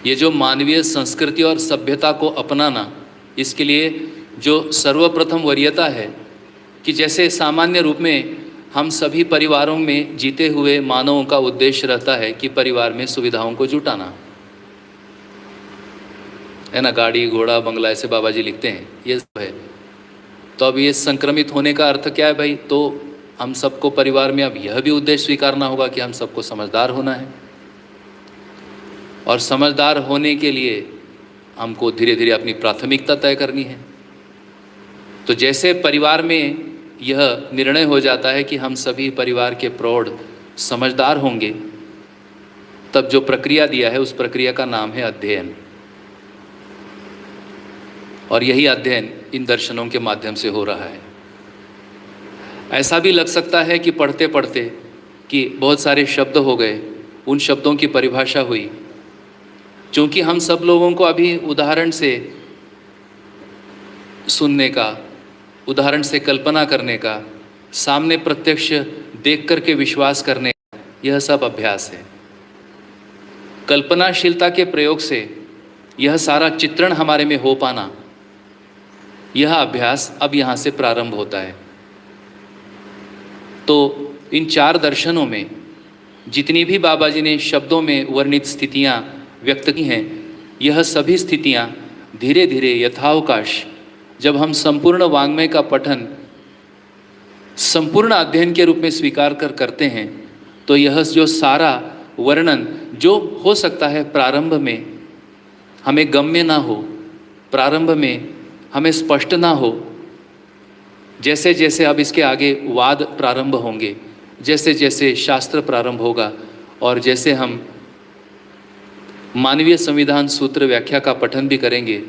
ये जो मानवीय संस्कृति और सभ्यता को अपनाना, इसके लिए जो सर्वप्रथम वरीयता है कि जैसे सामान्य रूप में हम सभी परिवारों में जीते हुए मानवों का उद्देश्य रहता है कि परिवार में सुविधाओं को जुटाना है ना, गाड़ी घोड़ा बंगला ऐसे बाबा जी लिखते हैं, ये सब है। तो अब ये संक्रमित होने का अर्थ क्या है भाई? तो हम सबको परिवार में अब यह भी उद्देश्य स्वीकारना होगा कि हम सबको समझदार होना है, और समझदार होने के लिए हमको धीरे धीरे अपनी प्राथमिकता तय करनी है। तो जैसे परिवार में यह निर्णय हो जाता है कि हम सभी परिवार के प्रौढ़ समझदार होंगे, तब जो प्रक्रिया दिया है उस प्रक्रिया का नाम है अध्ययन। और यही अध्ययन इन दर्शनों के माध्यम से हो रहा है। ऐसा भी लग सकता है कि पढ़ते पढ़ते कि बहुत सारे शब्द हो गए, उन शब्दों की परिभाषा हुई। क्योंकि हम सब लोगों को अभी उदाहरण से सुनने का, उदाहरण से कल्पना करने का, सामने प्रत्यक्ष देख करके विश्वास करने का, यह सब अभ्यास है। कल्पनाशीलता के प्रयोग से यह सारा चित्रण हमारे में हो पाना, यह अभ्यास अब यहाँ से प्रारंभ होता है। तो इन 4 दर्शनों में जितनी भी बाबा जी ने शब्दों में वर्णित स्थितियाँ व्यक्त की हैं, यह सभी स्थितियाँ धीरे धीरे यथावकाश जब हम संपूर्ण वाङ्मय का पठन संपूर्ण अध्ययन के रूप में स्वीकार करते हैं, तो यह जो सारा वर्णन जो हो सकता है प्रारंभ में हमें गम्य ना हो, प्रारंभ में हमें स्पष्ट ना हो, जैसे जैसे अब इसके आगे वाद प्रारंभ होंगे, जैसे जैसे शास्त्र प्रारंभ होगा और जैसे हम मानवीय संविधान सूत्र व्याख्या का पठन भी करेंगे,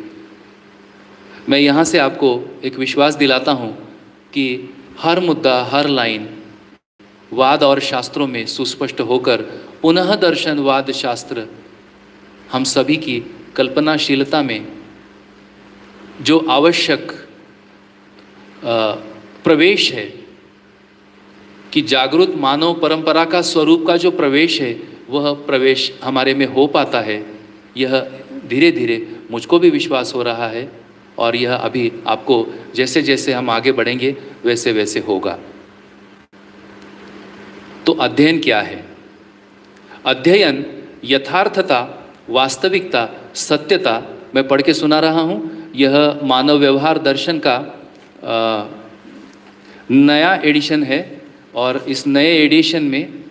मैं यहाँ से आपको एक विश्वास दिलाता हूँ कि हर मुद्दा, हर लाइन वाद और शास्त्रों में सुस्पष्ट होकर पुनः दर्शनवाद शास्त्र हम सभी की कल्पनाशीलता में जो आवश्यक प्रवेश है कि जागृत मानव परंपरा का स्वरूप का जो प्रवेश है, वह प्रवेश हमारे में हो पाता है। यह धीरे धीरे मुझको भी विश्वास हो रहा है और यह अभी आपको जैसे जैसे हम आगे बढ़ेंगे वैसे वैसे होगा। तो अध्ययन क्या है? अध्ययन यथार्थता, वास्तविकता, सत्यता, मैं पढ़ के सुना रहा हूँ। यह मानव व्यवहार दर्शन का नया एडिशन है और इस नए एडिशन में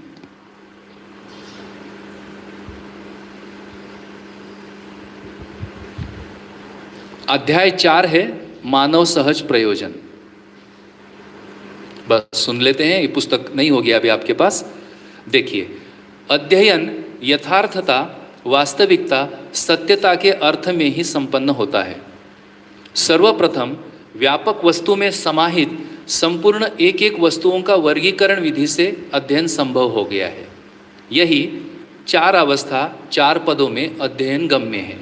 अध्याय 4 है मानव सहज प्रयोजन। बस सुन लेते हैं, ये पुस्तक नहीं होगी अभी आपके पास। देखिए, अध्ययन यथार्थता, वास्तविकता, सत्यता के अर्थ में ही संपन्न होता है। सर्वप्रथम व्यापक वस्तु में समाहित संपूर्ण एक एक वस्तुओं का वर्गीकरण विधि से अध्ययन संभव हो गया है। यही 4 अवस्था 4 पदों में अध्ययन गम्य है।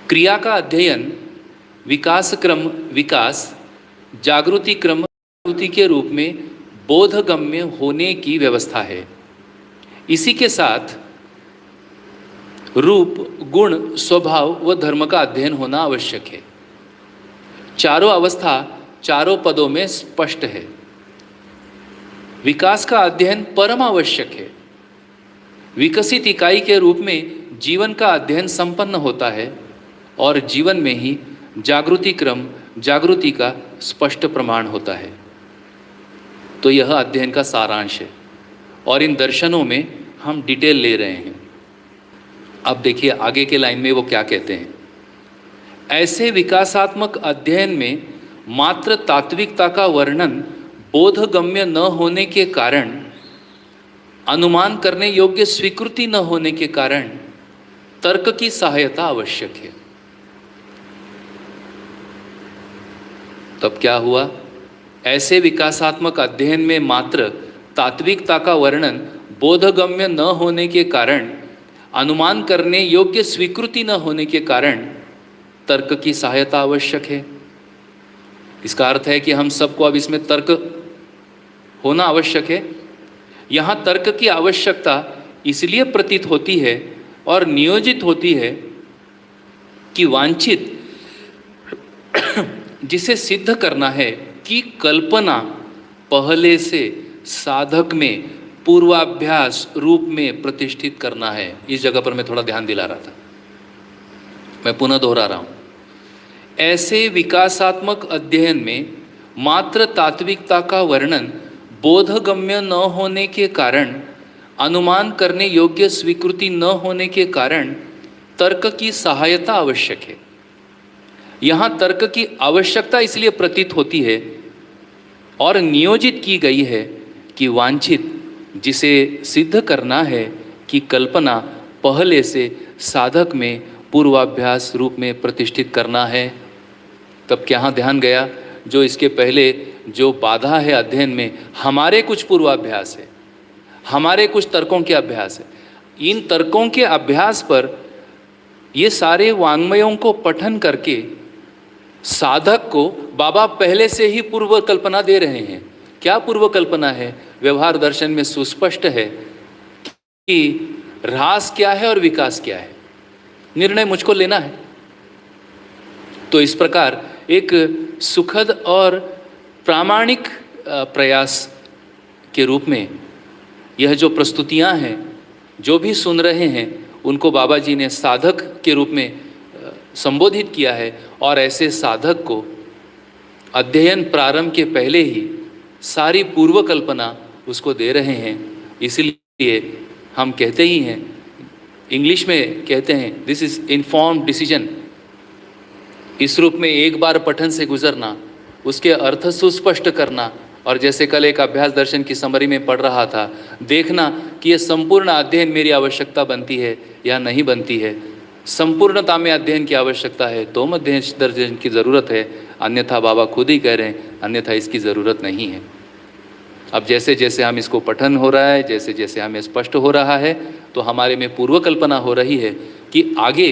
क्रिया का अध्ययन विकास क्रम विकास, जागृति क्रम जागृति के रूप में बोधगम्य होने की व्यवस्था है। इसी के साथ रूप, गुण, स्वभाव व धर्म का अध्ययन होना आवश्यक है। चारों अवस्था 4 पदों में स्पष्ट है। विकास का अध्ययन परम आवश्यक है। विकसित इकाई के रूप में जीवन का अध्ययन संपन्न होता है और जीवन में ही जागृति क्रम, जागृति का स्पष्ट प्रमाण होता है। तो यह अध्ययन का सारांश है और इन दर्शनों में हम डिटेल ले रहे हैं। अब देखिए आगे के लाइन में वो क्या कहते हैं। ऐसे विकासात्मक अध्ययन में मात्र तात्विकता का वर्णन बोधगम्य न होने के कारण, अनुमान करने योग्य स्वीकृति न होने के कारण तर्क की सहायता आवश्यक है। तब क्या हुआ? ऐसे विकासात्मक अध्ययन में मात्र तात्विकता का वर्णन बोधगम्य न होने के कारण, अनुमान करने योग्य स्वीकृति न होने के कारण तर्क की सहायता आवश्यक है। इसका अर्थ है कि हम सबको अब इसमें तर्क होना आवश्यक है। यहाँ तर्क की आवश्यकता इसलिए प्रतीत होती है और नियोजित होती है कि वांछित जिसे सिद्ध करना है कि कल्पना पहले से साधक में पूर्वाभ्यास रूप में प्रतिष्ठित करना है। इस जगह पर मैं थोड़ा ध्यान दिला रहा था, मैं पुनः दोहरा रहा हूँ। ऐसे विकासात्मक अध्ययन में मात्र तात्विकता का वर्णन बोधगम्य न होने के कारण, अनुमान करने योग्य स्वीकृति न होने के कारण तर्क की सहायता आवश्यक है। यहाँ तर्क की आवश्यकता इसलिए प्रतीत होती है और नियोजित की गई है कि वांछित जिसे सिद्ध करना है कि कल्पना पहले से साधक में पूर्वाभ्यास रूप में प्रतिष्ठित करना है। तब क्या ध्यान गया, जो इसके पहले जो बाधा है अध्ययन में, हमारे कुछ पूर्वाभ्यास है, हमारे कुछ तर्कों के अभ्यास है। इन तर्कों के अभ्यास पर ये सारे वाङ्मयों को पठन करके साधक को बाबा पहले से ही पूर्व कल्पना दे रहे हैं। क्या पूर्व कल्पना है? व्यवहार दर्शन में सुस्पष्ट है कि ह्रास क्या है और विकास क्या है, निर्णय मुझको लेना है। तो इस प्रकार एक सुखद और प्रामाणिक प्रयास के रूप में यह जो प्रस्तुतियां हैं, जो भी सुन रहे हैं, उनको बाबा जी ने साधक के रूप में संबोधित किया है। और ऐसे साधक को अध्ययन प्रारंभ के पहले ही सारी पूर्व कल्पना उसको दे रहे हैं। इसलिए हम कहते ही हैं, इंग्लिश में कहते हैं, दिस इज इन्फॉर्म्ड डिसीजन। इस रूप में एक बार पठन से गुजरना, उसके अर्थ सुस्पष्ट करना, और जैसे कल एक अभ्यास दर्शन की समरी में पढ़ रहा था, देखना कि यह संपूर्ण अध्ययन मेरी आवश्यकता बनती है या नहीं बनती है। संपूर्णता में अध्ययन की आवश्यकता है तो अध्ययन दर्शन की ज़रूरत है, अन्यथा बाबा खुद ही कह रहे हैं, अन्यथा इसकी ज़रूरत नहीं है। अब जैसे जैसे हम इसको पठन हो रहा है, जैसे जैसे हमें स्पष्ट हो रहा है, तो हमारे में पूर्व कल्पना हो रही है कि आगे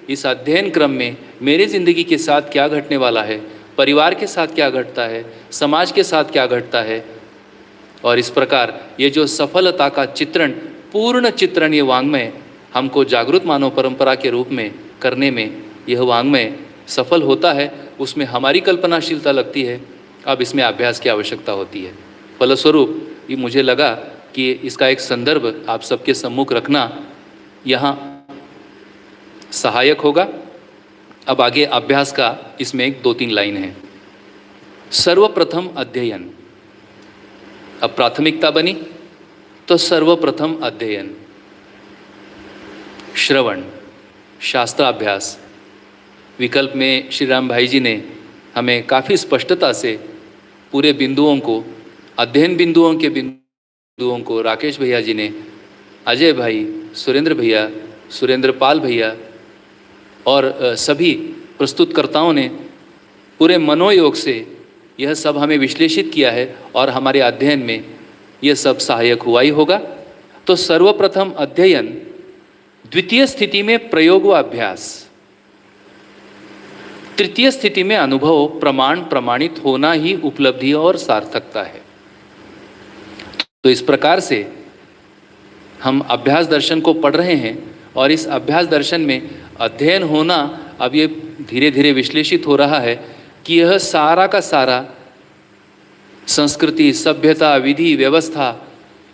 इस अध्ययन क्रम में मेरी ज़िंदगी के साथ क्या घटने वाला है, परिवार के साथ क्या घटता है, समाज के साथ क्या घटता है। और इस प्रकार ये जो सफलता का चित्रण, पूर्ण चित्रण, ये वाङ्मय हमको जागृत मानव परंपरा के रूप में करने में यह वाङ्मय सफल होता है। उसमें हमारी कल्पनाशीलता लगती है, अब इसमें अभ्यास की आवश्यकता होती है। फलस्वरूप ये मुझे लगा कि इसका एक संदर्भ आप सबके सम्मुख रखना यहाँ सहायक होगा। अब आगे अभ्यास का इसमें एक 2-3 लाइन है। सर्वप्रथम अध्ययन, अब प्राथमिकता बनी तो सर्वप्रथम अध्ययन, श्रवण, शास्त्राभ्यास। विकल्प में श्री राम भाई जी ने हमें काफ़ी स्पष्टता से पूरे बिंदुओं को, अध्ययन बिंदुओं के बिंदुओं को राकेश भैया जी ने, अजय भाई, सुरेंद्र भैया, सुरेंद्र पाल भैया और सभी प्रस्तुतकर्ताओं ने पूरे मनोयोग से यह सब हमें विश्लेषित किया है और हमारे अध्ययन में यह सब सहायक हुआ ही होगा। तो सर्वप्रथम अध्ययन, द्वितीय स्थिति में प्रयोग व अभ्यास, तृतीय स्थिति में अनुभव, प्रमाण, प्रमाणित होना ही उपलब्धि और सार्थकता है। तो इस प्रकार से हम अभ्यास दर्शन को पढ़ रहे हैं और इस अभ्यास दर्शन में अध्ययन होना अब ये धीरे धीरे विश्लेषित हो रहा है कि यह सारा का सारा संस्कृति, सभ्यता, विधि, व्यवस्था,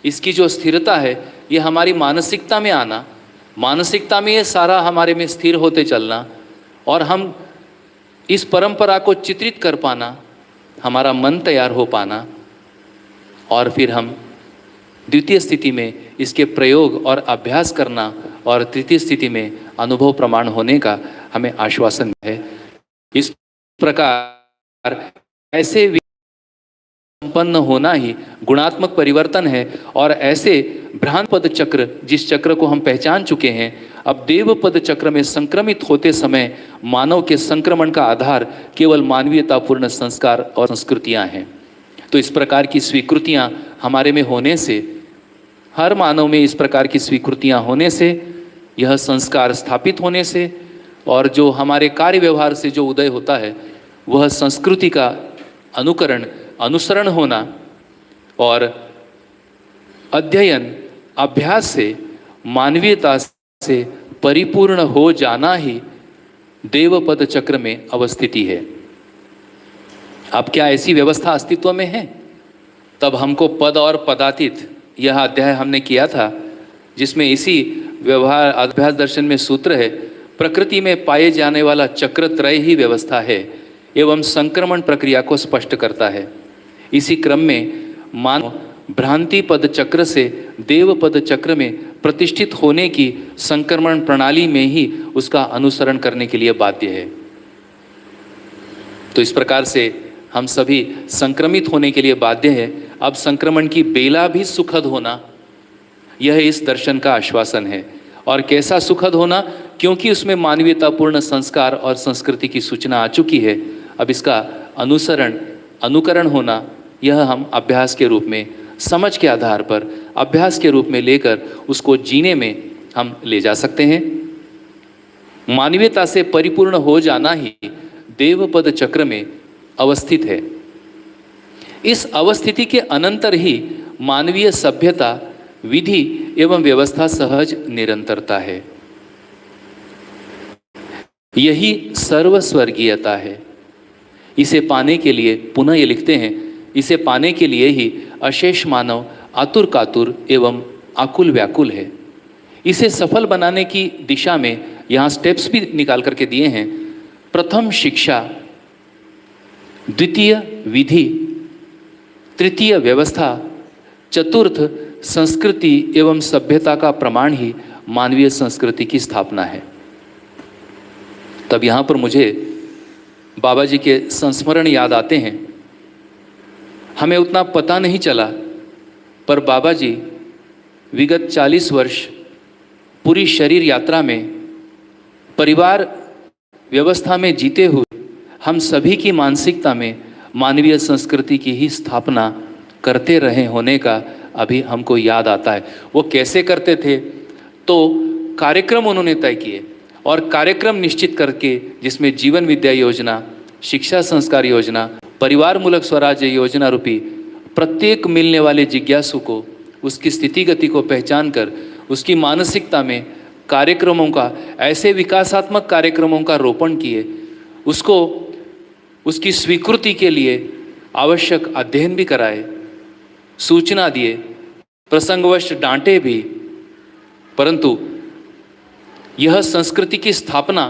इसकी जो स्थिरता है, ये हमारी मानसिकता में आना, मानसिकता में ये सारा हमारे में स्थिर होते चलना और हम इस परंपरा को चित्रित कर पाना, हमारा मन तैयार हो पाना, और फिर हम द्वितीय स्थिति में इसके प्रयोग और अभ्यास करना और तृतीय स्थिति में अनुभव प्रमाण होने का हमें आश्वासन है। इस प्रकार ऐसे संपन्न होना ही गुणात्मक परिवर्तन है। और ऐसे भ्रांत पद चक्र, जिस चक्र को हम पहचान चुके हैं, अब देव पद चक्र में संक्रमित होते समय मानव के संक्रमण का आधार केवल मानवीयतापूर्ण संस्कार और संस्कृतियां हैं। तो इस प्रकार की स्वीकृतियां हमारे में होने से, हर मानव में इस प्रकार की स्वीकृतियां होने से, यह संस्कार स्थापित होने से, और जो हमारे कार्य व्यवहार से जो उदय होता है वह संस्कृति का अनुकरण, अनुसरण होना और अध्ययन, अभ्यास से मानवीयता से परिपूर्ण हो जाना ही देवपद चक्र में अवस्थिति है। अब क्या ऐसी व्यवस्था अस्तित्व में है? तब हमको पद और पदातीत, यह अध्याय हमने किया था जिसमें इसी व्यवहार अभ्यास दर्शन में सूत्र है, प्रकृति में पाए जाने वाला चक्र त्रय ही व्यवस्था है एवं संक्रमण प्रक्रिया को स्पष्ट करता है। इसी क्रम में मानव भ्रांति पद चक्र से देव पद चक्र में प्रतिष्ठित होने की संक्रमण प्रणाली में ही उसका अनुसरण करने के लिए बाध्य है। तो इस प्रकार से हम सभी संक्रमित होने के लिए बाध्य हैं। अब संक्रमण की बेला भी सुखद होना यह इस दर्शन का आश्वासन है। और कैसा सुखद होना, क्योंकि उसमें मानवीयतापूर्ण संस्कार और संस्कृति की सूचना आ चुकी है। अब इसका अनुकरण होना, यह हम अभ्यास के रूप में, समझ के आधार पर अभ्यास के रूप में लेकर उसको जीने में हम ले जा सकते हैं। मानवीयता से परिपूर्ण हो जाना ही देवपद चक्र में अवस्थित है। इस अवस्थिति के अनंतर ही मानवीय सभ्यता, विधि एवं व्यवस्था सहज निरंतरता है। यही सर्वस्वर्गीयता है। इसे पाने के लिए, पुनः ये लिखते हैं, इसे पाने के लिए ही अशेष मानव आतुर कातुर एवं आकुल व्याकुल है। इसे सफल बनाने की दिशा में यहाँ स्टेप्स भी निकाल करके दिए हैं। प्रथम शिक्षा, द्वितीय विधि, तृतीय व्यवस्था, चतुर्थ संस्कृति एवं सभ्यता का प्रमाण ही मानवीय संस्कृति की स्थापना है। तब यहाँ पर मुझे बाबा जी के संस्मरण याद आते हैं। हमें उतना पता नहीं चला, पर बाबा जी विगत 40 वर्ष पूरी शरीर यात्रा में परिवार व्यवस्था में जीते हुए हम सभी की मानसिकता में मानवीय संस्कृति की ही स्थापना करते रहे होने का अभी हमको याद आता है। वो कैसे करते थे? तो कार्यक्रम उन्होंने तय किए और कार्यक्रम निश्चित करके, जिसमें जीवन विद्या योजना, शिक्षा संस्कार योजना, परिवार मूलक स्वराज्य योजना रूपी प्रत्येक मिलने वाले जिज्ञासु को उसकी स्थिति गति को पहचान कर उसकी मानसिकता में कार्यक्रमों का, ऐसे विकासात्मक कार्यक्रमों का रोपण किए, उसको उसकी स्वीकृति के लिए आवश्यक अध्ययन भी कराए, सूचना दिए, प्रसंगवश डांटे भी। परंतु यह संस्कृति की स्थापना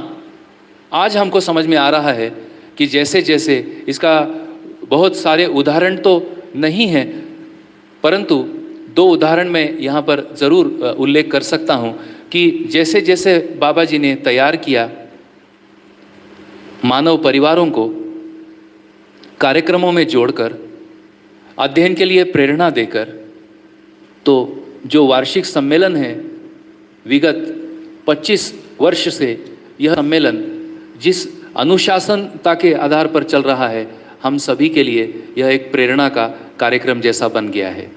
आज हमको समझ में आ रहा है कि जैसे जैसे, इसका बहुत सारे उदाहरण तो नहीं हैं, परंतु 2 उदाहरण मैं यहाँ पर ज़रूर उल्लेख कर सकता हूँ कि जैसे जैसे बाबा जी ने तैयार किया मानव परिवारों को कार्यक्रमों में जोड़कर, अध्ययन के लिए प्रेरणा देकर, तो जो वार्षिक सम्मेलन है, विगत 25 वर्ष से यह सम्मेलन जिस अनुशासनता के आधार पर चल रहा है, हम सभी के लिए यह एक प्रेरणा का कार्यक्रम जैसा बन गया है।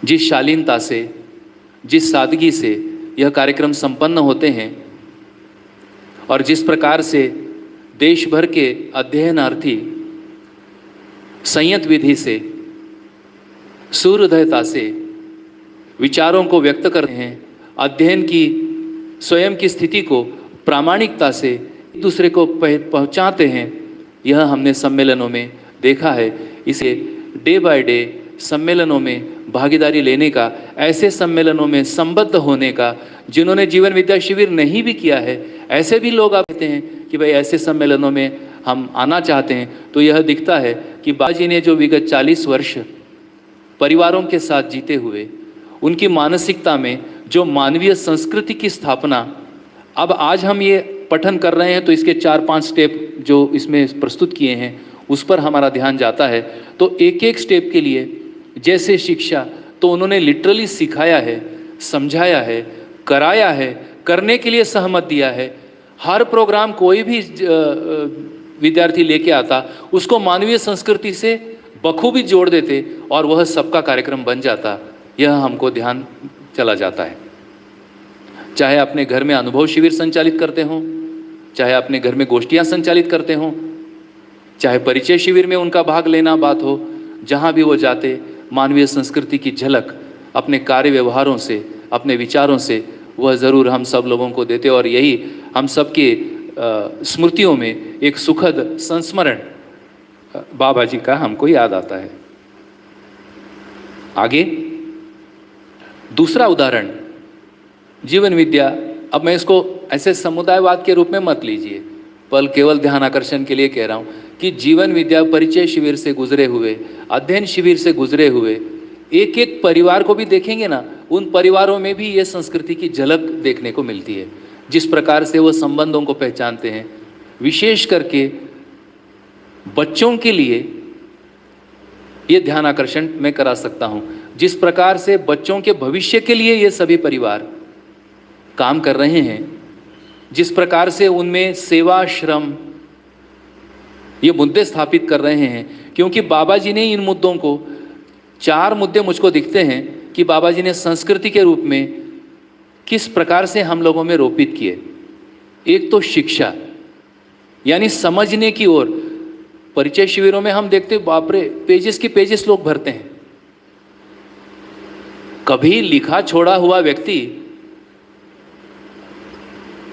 जिस शालीनता से, जिस सादगी से यह कार्यक्रम संपन्न होते हैं और जिस प्रकार से देश भर के अध्ययनार्थी संयत विधि से, सूर्योदयता से विचारों को व्यक्त करते हैं, अध्ययन की स्वयं की स्थिति को प्रामाणिकता से एक दूसरे को पहुंचाते हैं, यह हमने सम्मेलनों में देखा है। इसे डे बाय डे सम्मेलनों में भागीदारी लेने का, ऐसे सम्मेलनों में संबद्ध होने का, जिन्होंने जीवन विद्या शिविर नहीं भी किया है, ऐसे भी लोग आप कहते हैं कि भाई ऐसे सम्मेलनों में हम आना चाहते हैं, तो यह दिखता है कि बाजी ने जो विगत 40 वर्ष परिवारों के साथ जीते हुए, उनकी मानसिकता में जो मानवीय संस्कृति की स्थापना, अब आज हम ये पठन कर रहे हैं तो इसके 4-5 स्टेप जो इसमें प्रस्तुत किए हैं उस पर हमारा ध्यान जाता है। तो एक एक स्टेप के लिए जैसे शिक्षा, तो उन्होंने लिटरली सिखाया है, समझाया है, कराया है, करने के लिए सहमत दिया है। हर प्रोग्राम कोई भी विद्यार्थी लेके आता, उसको मानवीय संस्कृति से बखूबी जोड़ देते और वह सबका कार्यक्रम बन जाता। यह हमको ध्यान चला जाता है। चाहे अपने घर में अनुभव शिविर संचालित करते हों, चाहे अपने घर में गोष्ठियाँ संचालित करते हों, चाहे परिचय शिविर में उनका भाग लेना बात हो, जहाँ भी वो जाते मानवीय संस्कृति की झलक अपने कार्य व्यवहारों से, अपने विचारों से वह ज़रूर हम सब लोगों को देते। और यही हम सबके स्मृतियों में एक सुखद संस्मरण बाबा जी का हमको याद आता है। आगे दूसरा उदाहरण, जीवन विद्या। अब मैं इसको ऐसे समुदायवाद के रूप में मत लीजिए, पर केवल ध्यान आकर्षण के लिए कह रहा हूँ कि जीवन विद्या परिचय शिविर से गुजरे हुए, अध्ययन शिविर से गुजरे हुए एक एक परिवार को भी देखेंगे ना, उन परिवारों में भी ये संस्कृति की झलक देखने को मिलती है। जिस प्रकार से वो संबंधों को पहचानते हैं, विशेष करके बच्चों के लिए ये ध्यान आकर्षण मैं करा सकता हूँ। जिस प्रकार से बच्चों के भविष्य के लिए ये सभी परिवार काम कर रहे हैं, जिस प्रकार से उनमें सेवा श्रम ये मुद्दे स्थापित कर रहे हैं, क्योंकि बाबा जी ने इन मुद्दों को, 4 मुद्दे मुझको दिखते हैं कि बाबा जी ने संस्कृति के रूप में किस प्रकार से हम लोगों में रोपित किए। एक तो शिक्षा, यानी समझने की ओर। परिचय शिविरों में हम देखते बाप रे, पेजेस के पेजेस लोग भरते हैं। कभी लिखा छोड़ा हुआ व्यक्ति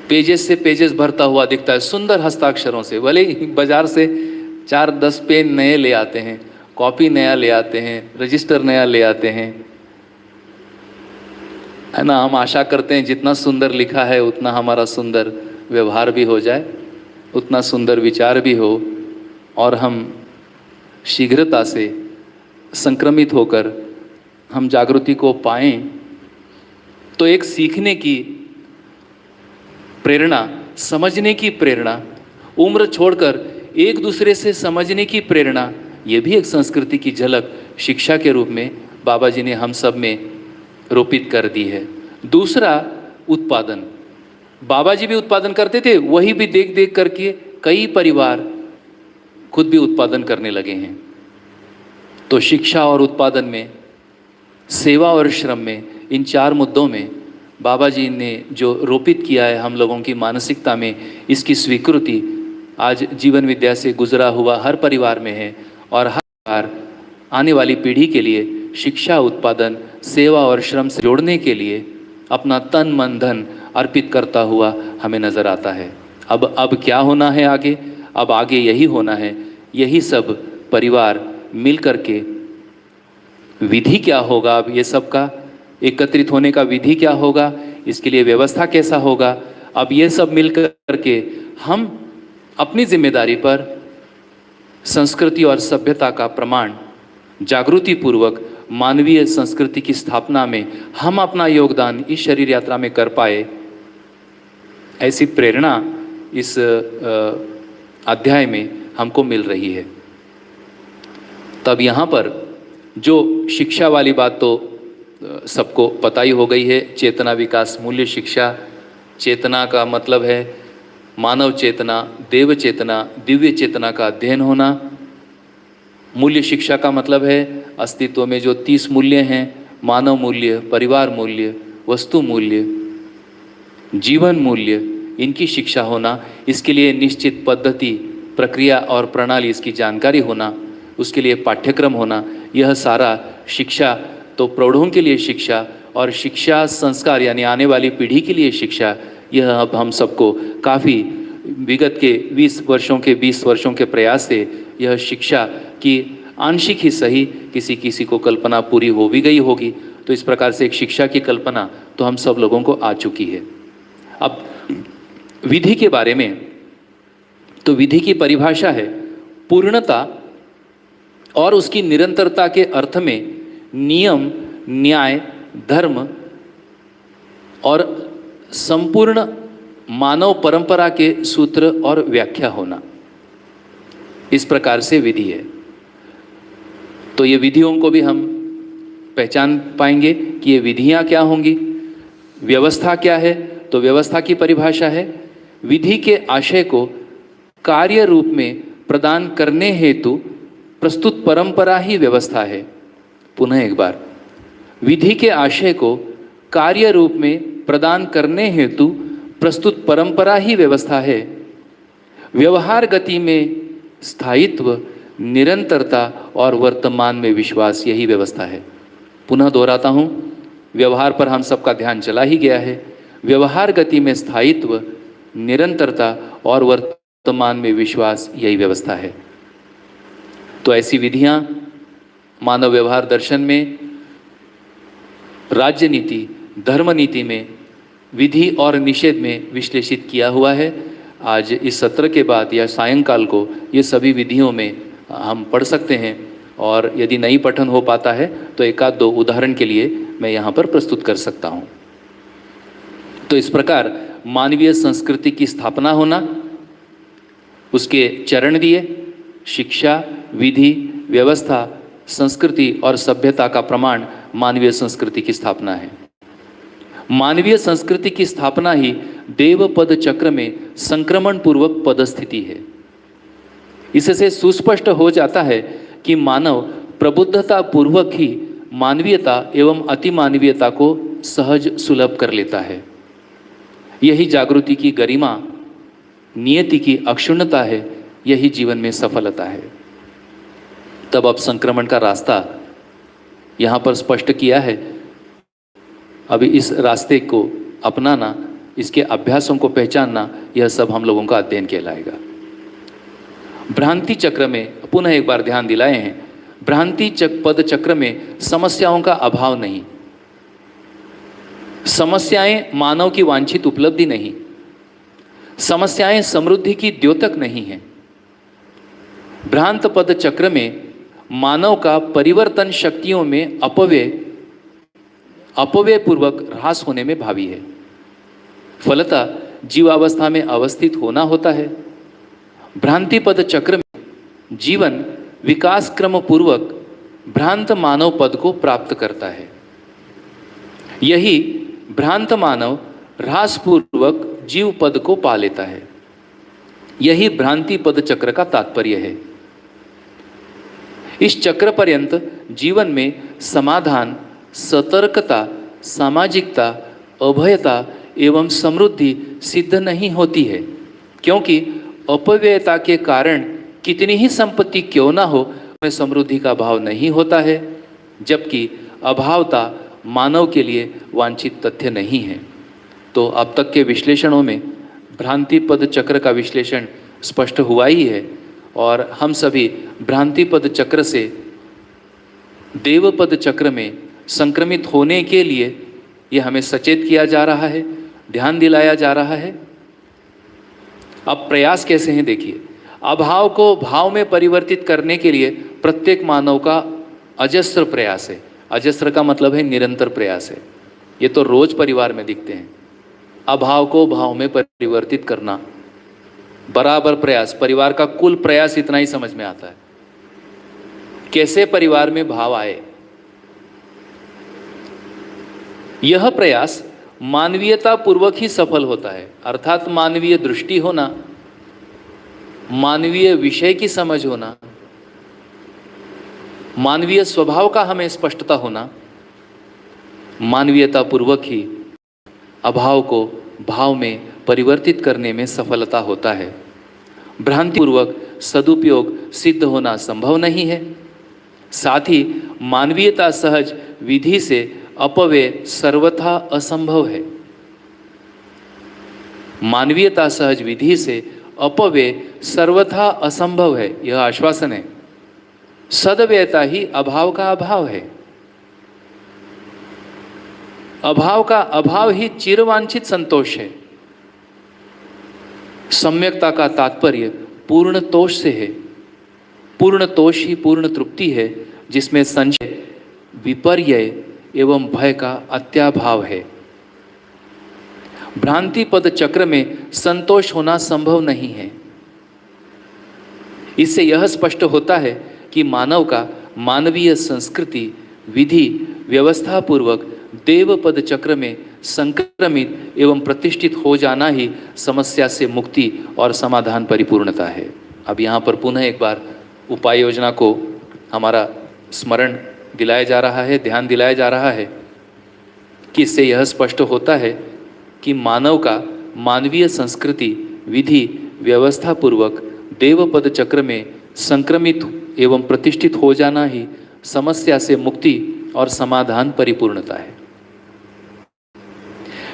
पेजेस से पेजेस भरता हुआ दिखता है, सुंदर हस्ताक्षरों से। भले ही बाजार से 4-10 पेन नए ले आते हैं, कॉपी नया ले आते हैं, रजिस्टर नया ले आते हैं, है ना। हम आशा करते हैं जितना सुंदर लिखा है उतना हमारा सुंदर व्यवहार भी हो जाए, उतना सुंदर विचार भी हो, और हम शीघ्रता से संक्रमित होकर हम जागृति को पाएं। तो एक सीखने की प्रेरणा, समझने की प्रेरणा, उम्र छोड़कर एक दूसरे से समझने की प्रेरणा, ये भी एक संस्कृति की झलक शिक्षा के रूप में बाबा जी ने हम सब में रोपित कर दी है। दूसरा, उत्पादन। बाबा जी भी उत्पादन करते थे, वही भी देख देख करके कई परिवार खुद भी उत्पादन करने लगे हैं। तो शिक्षा और उत्पादन में, सेवा और श्रम में, इन 4 मुद्दों में बाबा जी ने जो रोपित किया है हम लोगों की मानसिकता में, इसकी स्वीकृति आज जीवन विद्या से गुजरा हुआ हर परिवार में है। और हर परिवार आने वाली पीढ़ी के लिए शिक्षा, उत्पादन, सेवा और श्रम से जोड़ने के लिए अपना तन मन धन अर्पित करता हुआ हमें नज़र आता है। अब क्या होना है आगे? अब आगे यही होना है, यही सब परिवार मिल करके, विधि क्या होगा, अब ये सब का एकत्रित होने का विधि क्या होगा, इसके लिए व्यवस्था कैसा होगा, अब ये सब मिल करके हम अपनी जिम्मेदारी पर संस्कृति और सभ्यता का प्रमाण जागृति पूर्वक मानवीय संस्कृति की स्थापना में हम अपना योगदान इस शरीर यात्रा में कर पाए, ऐसी प्रेरणा इस अध्याय में हमको मिल रही है। तब यहाँ पर जो शिक्षा वाली बात तो सबको पता ही हो गई है, चेतना विकास मूल्य शिक्षा। चेतना का मतलब है मानव चेतना, देव चेतना, दिव्य चेतना का अध्ययन होना। मूल्य शिक्षा का मतलब है अस्तित्व में जो 30 मूल्य हैं, मानव मूल्य, परिवार मूल्य, वस्तु मूल्य, जीवन मूल्य, इनकी शिक्षा होना। इसके लिए निश्चित पद्धति, प्रक्रिया और प्रणाली, इसकी जानकारी होना, उसके लिए पाठ्यक्रम होना। यह सारा शिक्षा तो प्रौढ़ों के लिए शिक्षा, और शिक्षा संस्कार यानी आने वाली पीढ़ी के लिए शिक्षा, यह अब हम सबको काफ़ी विगत के 20 वर्षों के प्रयास से यह शिक्षा की आंशिक ही सही किसी को कल्पना पूरी हो भी गई होगी। तो इस प्रकार से एक शिक्षा की कल्पना तो हम सब लोगों को आ चुकी है। अब विधि के बारे में, तो विधि की परिभाषा है पूर्णता और उसकी निरंतरता के अर्थ में नियम, न्याय, धर्म और संपूर्ण मानव परंपरा के सूत्र और व्याख्या होना। इस प्रकार से विधि है। तो ये विधियों को भी हम पहचान पाएंगे कि ये विधियां क्या होंगी। व्यवस्था क्या है? तो व्यवस्था की परिभाषा है विधि के आशय को कार्य रूप में प्रदान करने हेतु प्रस्तुत परंपरा ही व्यवस्था है। पुनः एक बार, विधि के आशय को कार्य रूप में प्रदान करने हेतु प्रस्तुत परंपरा ही व्यवस्था है। व्यवहार गति में स्थायित्व, निरंतरता और वर्तमान में विश्वास, यही व्यवस्था है। पुनः दोहराता हूँ, व्यवहार पर हम सबका ध्यान चला ही गया है। व्यवहार गति में स्थायित्व, निरंतरता और वर्तमान में विश्वास, यही व्यवस्था है। तो ऐसी विधियां मानव व्यवहार दर्शन में, राज्य नीति, धर्म नीति में, विधि और निषेध में विश्लेषित किया हुआ है। आज इस सत्र के बाद या सायंकाल को ये सभी विधियों में हम पढ़ सकते हैं, और यदि नहीं पठन हो पाता है तो एक आध दो उदाहरण के लिए मैं यहाँ पर प्रस्तुत कर सकता हूँ। तो इस प्रकार मानवीय संस्कृति की स्थापना होना, उसके चरण दिए, शिक्षा, विधि, व्यवस्था, संस्कृति और सभ्यता का प्रमाण मानवीय संस्कृति की स्थापना है। मानवीय संस्कृति की स्थापना ही देवपद चक्र में संक्रमण पूर्वक पदस्थिति है। इससे सुस्पष्ट हो जाता है कि मानव प्रबुद्धता पूर्वक ही मानवीयता एवं अतिमानवीयता को सहज सुलभ कर लेता है। यही जागृति की गरिमा, नियति की अक्षुण्णता है, यही जीवन में सफलता है। तब अब संक्रमण का रास्ता यहाँ पर स्पष्ट किया है। अभी इस रास्ते को अपनाना, इसके अभ्यासों को पहचानना, यह सब हम लोगों का अध्ययन कहलाएगा। भ्रांति चक्र में पुनः एक बार ध्यान दिलाए हैं, भ्रांति पद चक्र में समस्याओं का अभाव नहीं, समस्याएं मानव की वांछित उपलब्धि नहीं, समस्याएं समृद्धि की द्योतक नहीं है। भ्रांत पद चक्र में मानव का परिवर्तन शक्तियों में अपव्यय पूर्वक ह्रास होने में भावी है। फलतः जीवावस्था में अवस्थित होना होता है। भ्रांति पद चक्र में जीवन विकास क्रम पूर्वक भ्रांत मानव पद को प्राप्त करता है। यही भ्रांत मानव ह्रास पूर्वक जीव पद को पा लेता है। यही भ्रांति पद चक्र का तात्पर्य है। इस चक्र पर्यंत जीवन में समाधान, सतर्कता, सामाजिकता, अभयता एवं समृद्धि सिद्ध नहीं होती है, क्योंकि अपव्ययता के कारण कितनी ही संपत्ति क्यों ना हो, में समृद्धि का भाव नहीं होता है, जबकि अभावता मानव के लिए वांछित तथ्य नहीं है। तो अब तक के विश्लेषणों में भ्रांति पद चक्र का विश्लेषण स्पष्ट हुआ ही है, और हम सभी भ्रांति पद चक्र से देवपद चक्र में संक्रमित होने के लिए यह हमें सचेत किया जा रहा है, ध्यान दिलाया जा रहा है। अब प्रयास कैसे हैं देखिए। अभाव को भाव में परिवर्तित करने के लिए प्रत्येक मानव का अजस्र प्रयास है। अजस्र का मतलब है निरंतर प्रयास है। ये तो रोज परिवार में दिखते हैं। अभाव को भाव में परिवर्तित करना, बराबर प्रयास, परिवार का कुल प्रयास इतना ही समझ में आता है। कैसे परिवार में भाव आए, यह प्रयास मानवीयता पूर्वक ही सफल होता है। अर्थात मानवीय दृष्टि होना, मानवीय विषय की समझ होना, मानवीय स्वभाव का हमें स्पष्टता होना, मानवीयता पूर्वक ही अभाव को भाव में परिवर्तित करने में सफलता होता है। भ्रांति पूर्वक सदुपयोग सिद्ध होना संभव नहीं है। साथ ही मानवीयता सहज विधि से अपव्यय सर्वथा असंभव है। मानवीयता सहज विधि से अपव्यय सर्वथा असंभव है, यह आश्वासन है। सदव्ययता ही अभाव का अभाव है। अभाव का अभाव ही चिरवांछित संतोष है। सम्यकता का तात्पर्य पूर्ण तोष से है। पूर्ण तोष ही पूर्ण तृप्ति है, जिसमें संशय, विपर्यय एवं भय का अत्याभाव है। भ्रांति पद चक्र में संतोष होना संभव नहीं है। इससे यह स्पष्ट होता है कि मानव का मानवीय संस्कृति, विधि, व्यवस्था पूर्वक देव पद चक्र में संक्रमित एवं प्रतिष्ठित हो जाना ही समस्या से मुक्ति और समाधान परिपूर्णता है। अब यहाँ पर पुनः एक बार उपाय योजना को हमारा स्मरण दिलाया जा रहा है, ध्यान दिलाया जा रहा है कि इससे यह स्पष्ट होता है कि मानव का मानवीय संस्कृति, विधि, व्यवस्था पूर्वक देव पद चक्र में संक्रमित एवं प्रतिष्ठित हो जाना ही समस्या से मुक्ति और समाधान परिपूर्णता है।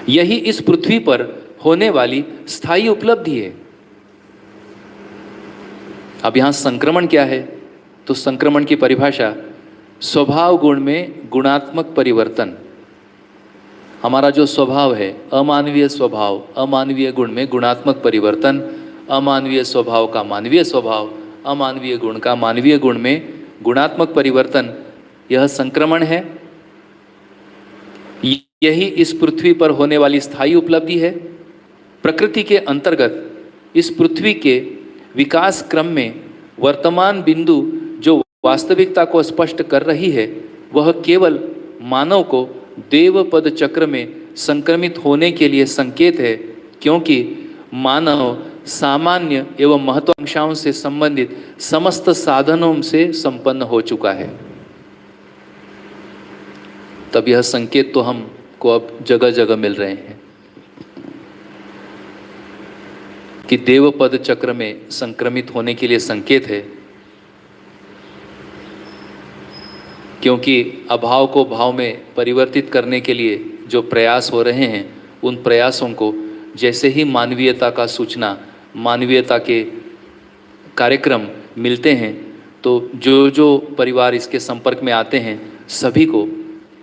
यही इस पृथ्वी पर होने वाली स्थायी उपलब्धि है। अब यहां संक्रमण क्या है, तो संक्रमण की परिभाषा स्वभाव गुण में गुणात्मक परिवर्तन। हमारा जो स्वभाव है, अमानवीय स्वभाव, अमानवीय गुण में गुणात्मक परिवर्तन, अमानवीय स्वभाव का मानवीय स्वभाव, अमानवीय गुण का मानवीय गुण में गुणात्मक परिवर्तन, यह संक्रमण है। यही इस पृथ्वी पर होने वाली स्थायी उपलब्धि है। प्रकृति के अंतर्गत इस पृथ्वी के विकास क्रम में वर्तमान बिंदु जो वास्तविकता को स्पष्ट कर रही है, वह केवल मानव को देव पद चक्र में संक्रमित होने के लिए संकेत है, क्योंकि मानव सामान्य एवं महत्वाकांक्षाओं से संबंधित समस्त साधनों से संपन्न हो चुका है। तब यह संकेत तो हमको अब जगह जगह मिल रहे हैं कि देव पद चक्र में संक्रमित होने के लिए संकेत है, क्योंकि अभाव को भाव में परिवर्तित करने के लिए जो प्रयास हो रहे हैं, उन प्रयासों को जैसे ही मानवीयता का सूचना, मानवीयता के कार्यक्रम मिलते हैं, तो जो जो परिवार इसके संपर्क में आते हैं, सभी को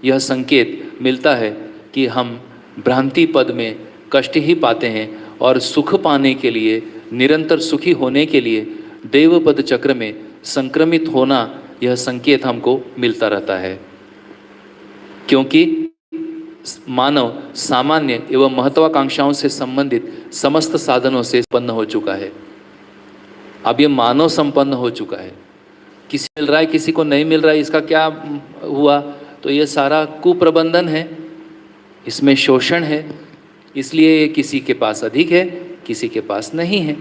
यह संकेत मिलता है कि हम भ्रांति पद में कष्ट ही पाते हैं और सुख पाने के लिए, निरंतर सुखी होने के लिए देव पद चक्र में संक्रमित होना, यह संकेत हमको मिलता रहता है, क्योंकि मानव सामान्य एवं महत्वाकांक्षाओं से संबंधित समस्त साधनों से संपन्न हो चुका है। अब ये मानव संपन्न हो चुका है, किसी मिल रहा है, किसी को नहीं मिल रहा है, इसका क्या हुआ? तो ये सारा कुप्रबंधन है, इसमें शोषण है, इसलिए किसी के पास अधिक है, किसी के पास नहीं है।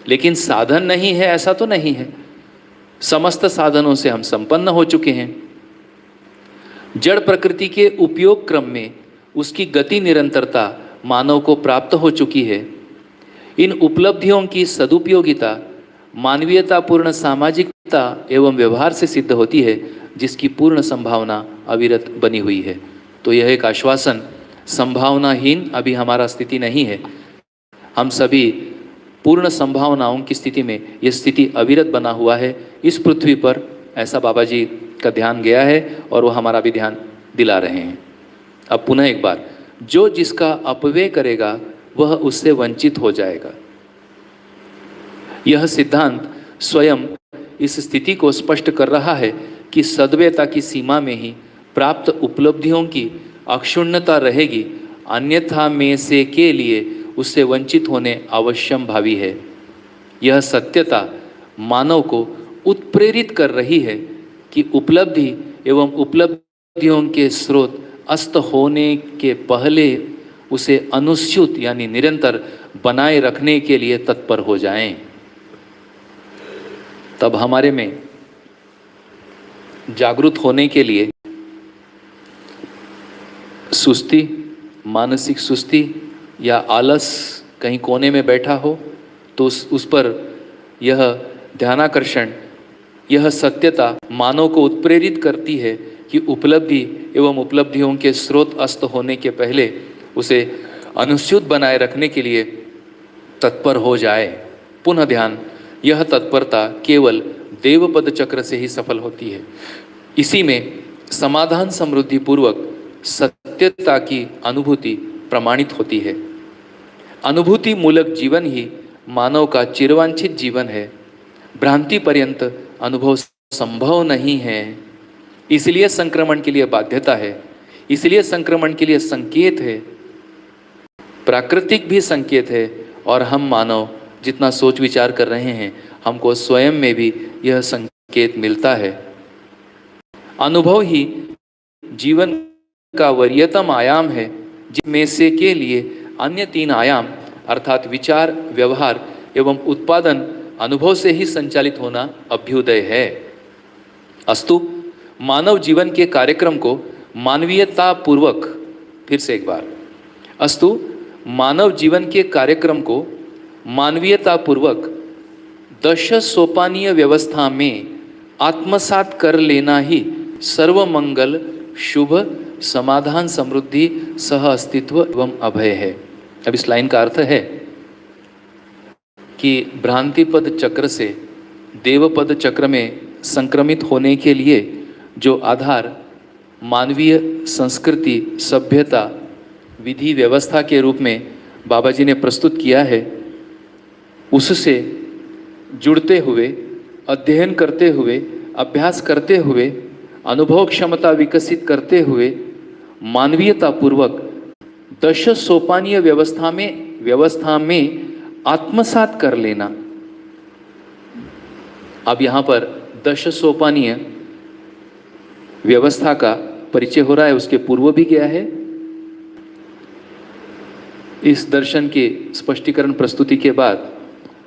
लेकिन साधन नहीं है ऐसा तो नहीं है, समस्त साधनों से हम संपन्न हो चुके हैं। जड़ प्रकृति के उपयोग क्रम में उसकी गति निरंतरता मानव को प्राप्त हो चुकी है। इन उपलब्धियों की सदुपयोगिता मानवीयतापूर्ण सामाजिकता एवं व्यवहार से सिद्ध होती है, जिसकी पूर्ण संभावना अविरत बनी हुई है। तो यह एक आश्वासन, संभावनाहीन अभी हमारा स्थिति नहीं है, हम सभी पूर्ण संभावनाओं की स्थिति में, यह स्थिति अविरत बना हुआ है इस पृथ्वी पर। ऐसा बाबा जी का ध्यान गया है और वो हमारा भी ध्यान दिला रहे हैं। अब पुनः एक बार, जो जिसका अपव्यय करेगा वह उससे वंचित हो जाएगा। यह सिद्धांत स्वयं इस स्थिति को स्पष्ट कर रहा है कि सद्वैता की सीमा में ही प्राप्त उपलब्धियों की अक्षुण्णता रहेगी, अन्यथा में से के लिए उससे वंचित होने अवश्यम भावी है। यह सत्यता मानव को उत्प्रेरित कर रही है कि उपलब्धि एवं उपलब्धियों के स्रोत अस्त होने के पहले उसे अनुस्यूत यानी निरंतर बनाए रखने के लिए तत्पर हो जाएं। तब हमारे में जागरूक होने के लिए सुस्ती, मानसिक सुस्ती या आलस कहीं कोने में बैठा हो तो उस पर यह ध्यानाकर्षण, यह सत्यता मानव को उत्प्रेरित करती है कि उपलब्धि एवं उपलब्धियों के स्रोत अस्त होने के पहले उसे अनुस्यूत बनाए रखने के लिए तत्पर हो जाए। पुनः ध्यान, यह तत्परता केवल देवपद चक्र से ही सफल होती है। इसी में समाधान समृद्धि पूर्वक सत्यता की अनुभूति प्रमाणित होती है। अनुभूति मूलक जीवन ही मानव का चिरवांछित जीवन है। भ्रांति पर्यंत अनुभव संभव नहीं है, इसलिए संक्रमण के लिए बाध्यता है, इसलिए संक्रमण के लिए संकेत है, प्राकृतिक भी संकेत है। और हम मानव जितना सोच विचार कर रहे हैं, हमको स्वयं में भी यह संकेत मिलता है। अनुभव ही जीवन का वरीयतम आयाम है, जिनमें से के लिए अन्य तीन आयाम अर्थात विचार, व्यवहार एवं उत्पादन अनुभव से ही संचालित होना अभ्युदय है। अस्तु, मानव जीवन के कार्यक्रम को मानवीयता पूर्वक, फिर से एक बार, अस्तु मानव जीवन के कार्यक्रम को मानवीयता पूर्वक दश सोपानीय व्यवस्था में आत्मसात कर लेना ही सर्वमंगल, शुभ, समाधान, समृद्धि, सह अस्तित्व एवं अभय है। अब इस लाइन का अर्थ है कि भ्रांतिपद चक्र से देवपद चक्र में संक्रमित होने के लिए जो आधार मानवीय संस्कृति, सभ्यता, विधि व्यवस्था के रूप में बाबा जी ने प्रस्तुत किया है, उससे जुड़ते हुए, अध्ययन करते हुए, अभ्यास करते हुए, अनुभव क्षमता विकसित करते हुए मानवीयता पूर्वक दश सोपानीय व्यवस्था में आत्मसात कर लेना। अब यहाँ पर दश सोपानीय व्यवस्था का परिचय हो रहा है, उसके पूर्व भी गया है। इस दर्शन के स्पष्टीकरण प्रस्तुति के बाद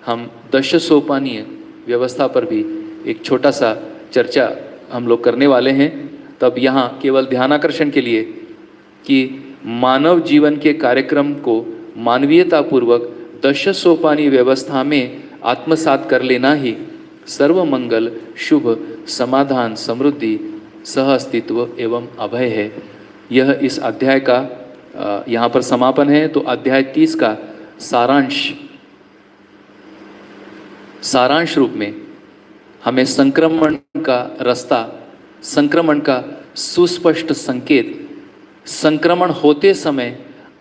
हम दश सोपानीय व्यवस्था पर भी एक छोटा सा चर्चा हम लोग करने वाले हैं। तब यहाँ केवल ध्यानाकर्षण के लिए कि मानव जीवन के कार्यक्रम को मानवीयतापूर्वक दश सोपानी व्यवस्था में आत्मसात कर लेना ही सर्वमंगल, शुभ, समाधान, समृद्धि, सह अस्तित्व एवं अभय है। यह इस अध्याय का यहाँ पर समापन है। तो अध्याय 30 का सारांश रूप में हमें संक्रमण का रास्ता, संक्रमण का सुस्पष्ट संकेत, संक्रमण होते समय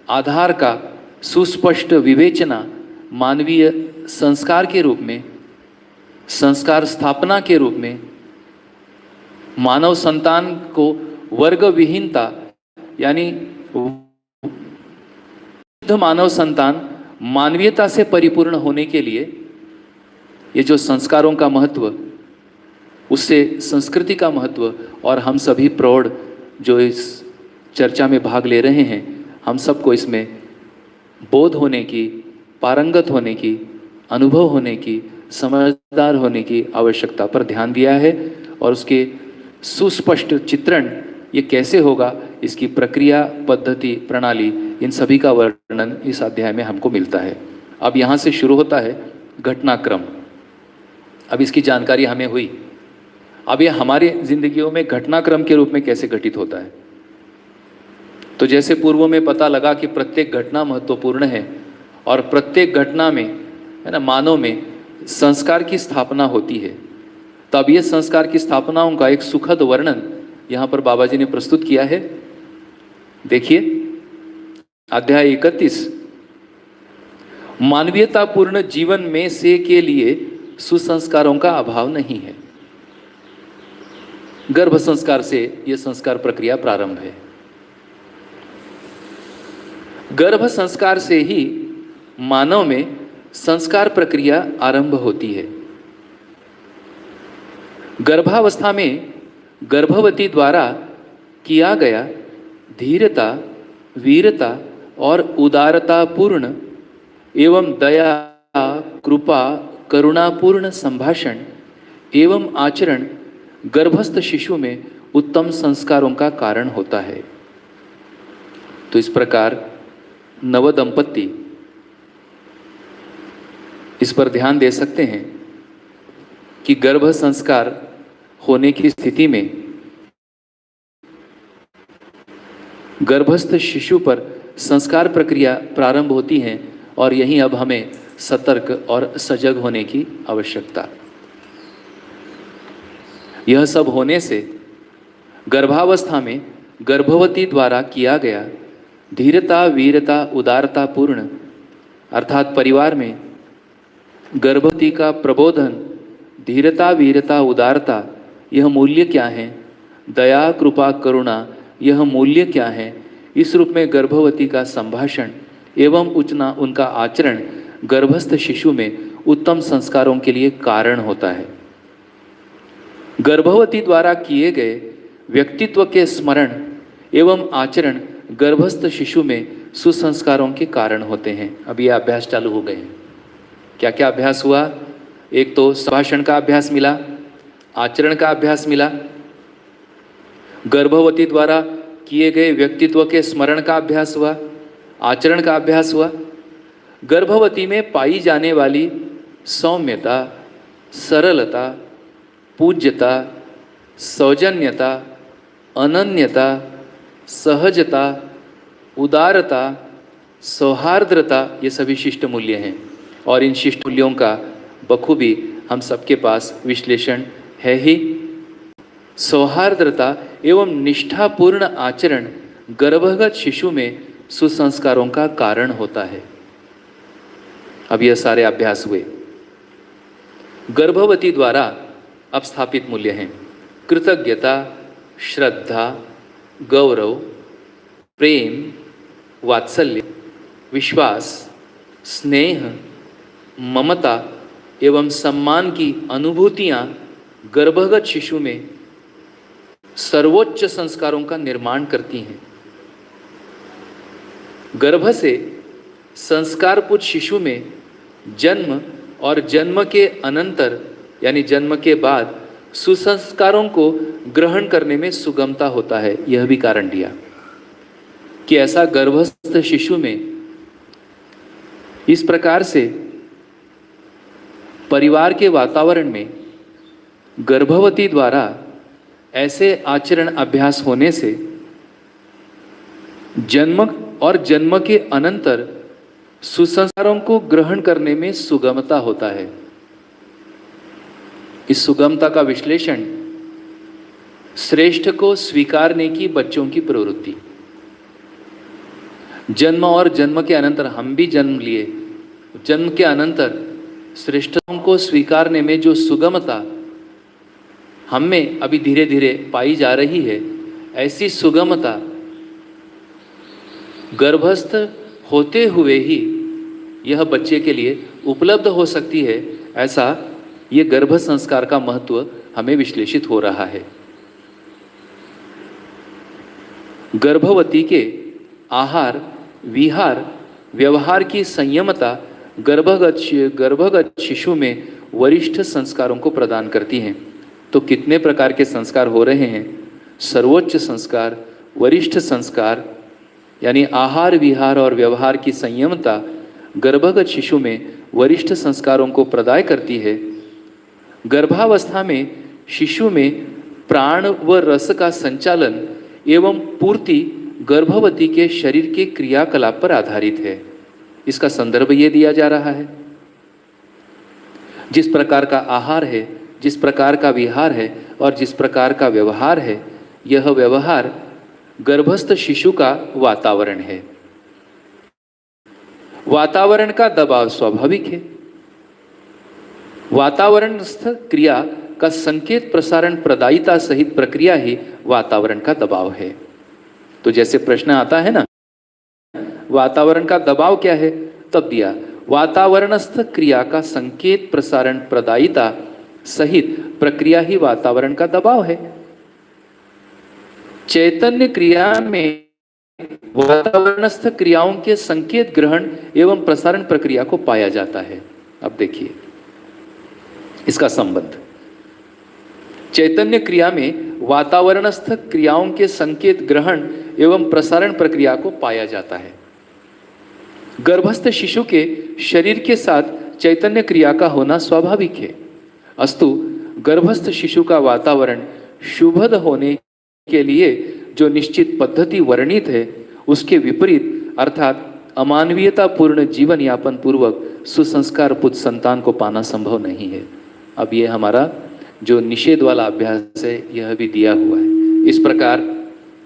आधार का सुस्पष्ट विवेचना, मानवीय संस्कार के रूप में, संस्कार स्थापना के रूप में, मानव संतान को वर्ग विहीनता यानी मानव संतान मानवीयता से परिपूर्ण होने के लिए ये जो संस्कारों का महत्व, उससे संस्कृति का महत्व, और हम सभी प्रौढ़ जो इस चर्चा में भाग ले रहे हैं, हम सबको इसमें बोध होने की, पारंगत होने की, अनुभव होने की, समझदार होने की आवश्यकता पर ध्यान दिया है। और उसके सुस्पष्ट चित्रण ये कैसे होगा, इसकी प्रक्रिया, पद्धति, प्रणाली, इन सभी का वर्णन इस अध्याय में हमको मिलता है। अब यहाँ से शुरू होता है घटनाक्रम। अब इसकी जानकारी हमें हुई। अब ये हमारे जिंदगियों में घटनाक्रम के रूप में कैसे घटित होता है। तो जैसे पूर्व में पता लगा कि प्रत्येक घटना महत्वपूर्ण है और प्रत्येक घटना में, है ना, मानव में संस्कार की स्थापना होती है। तब ये संस्कार की स्थापनाओं का एक सुखद वर्णन यहाँ पर बाबा जी ने प्रस्तुत किया है। देखिए अध्याय 31, मानवीयतापूर्ण जीवन में से के लिए सुसंस्कारों का अभाव नहीं है। गर्भ संस्कार से यह संस्कार प्रक्रिया प्रारंभ है। गर्भ संस्कार से ही मानव में संस्कार प्रक्रिया आरंभ होती है। गर्भावस्था में गर्भवती द्वारा किया गया धीरता, वीरता और उदारतापूर्ण एवं दया, कृपा, करुणापूर्ण संभाषण एवं आचरण गर्भस्थ शिशु में उत्तम संस्कारों का कारण होता है। तो इस प्रकार नवदंपति इस पर ध्यान दे सकते हैं कि गर्भ संस्कार होने की स्थिति में गर्भस्थ शिशु पर संस्कार प्रक्रिया प्रारंभ होती है और यहीं अब हमें सतर्क और सजग होने की आवश्यकता। यह सब होने से गर्भावस्था में गर्भवती द्वारा किया गया धीरता, वीरता, उदारतापूर्ण अर्थात परिवार में गर्भवती का प्रबोधन, धीरता, वीरता, उदारता, यह मूल्य क्या है, दया, कृपा, करुणा, यह मूल्य क्या है, इस रूप में गर्भवती का संभाषण एवं उनका आचरण गर्भस्थ शिशु में उत्तम संस्कारों के लिए कारण होता है। गर्भवती द्वारा किए गए व्यक्तित्व के स्मरण एवं आचरण गर्भस्थ शिशु में सुसंस्कारों के कारण होते हैं। अब ये अभ्यास चालू हो गए हैं। क्या क्या अभ्यास हुआ? एक तो संभाषण का अभ्यास मिला, आचरण का अभ्यास मिला, गर्भवती द्वारा किए गए व्यक्तित्व के स्मरण का अभ्यास हुआ, आचरण का अभ्यास हुआ। गर्भवती में पाई जाने वाली सौम्यता, सरलता, पूज्यता, सौजन्यता, अनन्यता, सहजता, उदारता, सौहार्द्रता, ये सभी शिष्ट मूल्य हैं और इन शिष्ट मूल्यों का बखूबी हम सबके पास विश्लेषण है ही। सौहार्द्रता एवं निष्ठापूर्ण आचरण गर्भगत शिशु में सुसंस्कारों का कारण होता है। अब यह सारे अभ्यास हुए। गर्भवती द्वारा अब स्थापित मूल्य हैं कृतज्ञता, श्रद्धा, गौरव, प्रेम, वात्सल्य, विश्वास, स्नेह, ममता एवं सम्मान की अनुभूतियां गर्भगत शिशु में सर्वोच्च संस्कारों का निर्माण करती हैं। गर्भ से संस्कारपुत शिशु में जन्म और जन्म के अनंतर यानी जन्म के बाद सुसंस्कारों को ग्रहण करने में सुगमता होता है। यह भी कारण दिया कि ऐसा गर्भस्थ शिशु में इस प्रकार से परिवार के वातावरण में गर्भवती द्वारा ऐसे आचरण अभ्यास होने से जन्म और जन्म के अनंतर सुसंस्कारों को ग्रहण करने में सुगमता होता है। इस सुगमता का विश्लेषण श्रेष्ठ को स्वीकारने की बच्चों की प्रवृत्ति। जन्म और जन्म के अनंतर हम भी जन्म लिए, जन्म के अनंतर श्रेष्ठों को स्वीकारने में जो सुगमता हम में अभी धीरे धीरे पाई जा रही है, ऐसी सुगमता गर्भस्थ होते हुए ही यह बच्चे के लिए उपलब्ध हो सकती है। ऐसा ये गर्भ संस्कार का महत्व हमें विश्लेषित हो रहा है। गर्भवती के आहार विहार व्यवहार की संयमता गर्भगत शिशु में वरिष्ठ संस्कारों को प्रदान करती हैं। तो कितने प्रकार के संस्कार हो रहे हैं? सर्वोच्च संस्कार, वरिष्ठ संस्कार, यानी आहार विहार और व्यवहार की संयमता गर्भगत शिशु में वरिष्ठ संस्कारों को प्रदान करती है। गर्भावस्था में शिशु में प्राण व रस का संचालन एवं पूर्ति गर्भवती के शरीर के क्रियाकलाप पर आधारित है। इसका संदर्भ ये दिया जा रहा है। जिस प्रकार का आहार है, जिस प्रकार का विहार है और जिस प्रकार का व्यवहार है, यह व्यवहार गर्भस्थ शिशु का वातावरण है। वातावरण का दबाव स्वाभाविक है। वातावरणस्थ क्रिया का संकेत प्रसारण प्रदायिता सहित प्रक्रिया ही वातावरण का दबाव है। तो जैसे प्रश्न आता है ना, वातावरण का दबाव क्या है? तब दिया वातावरणस्थ क्रिया का संकेत प्रसारण प्रदायिता सहित प्रक्रिया ही वातावरण का दबाव है। चैतन्य क्रिया में वातावरणस्थ क्रियाओं के संकेत ग्रहण एवं प्रसारण प्रक्रिया को पाया जाता है। अब देखिए इसका संबंध। चैतन्य क्रिया में वातावरणस्थ क्रियाओं के संकेत ग्रहण एवं प्रसारण प्रक्रिया को पाया जाता है। गर्भस्थ शिशु के शरीर के साथ चैतन्य क्रिया का होना स्वाभाविक है। अस्तु गर्भस्थ शिशु का वातावरण शुभद होने के लिए जो निश्चित पद्धति वर्णित है, उसके विपरीत अर्थात अमानवीयतापूर्ण जीवन यापन पूर्वक सुसंस्कार पुत्र संतान को पाना संभव नहीं है। अब ये हमारा जो निषेध वाला अभ्यास है, यह भी दिया हुआ है।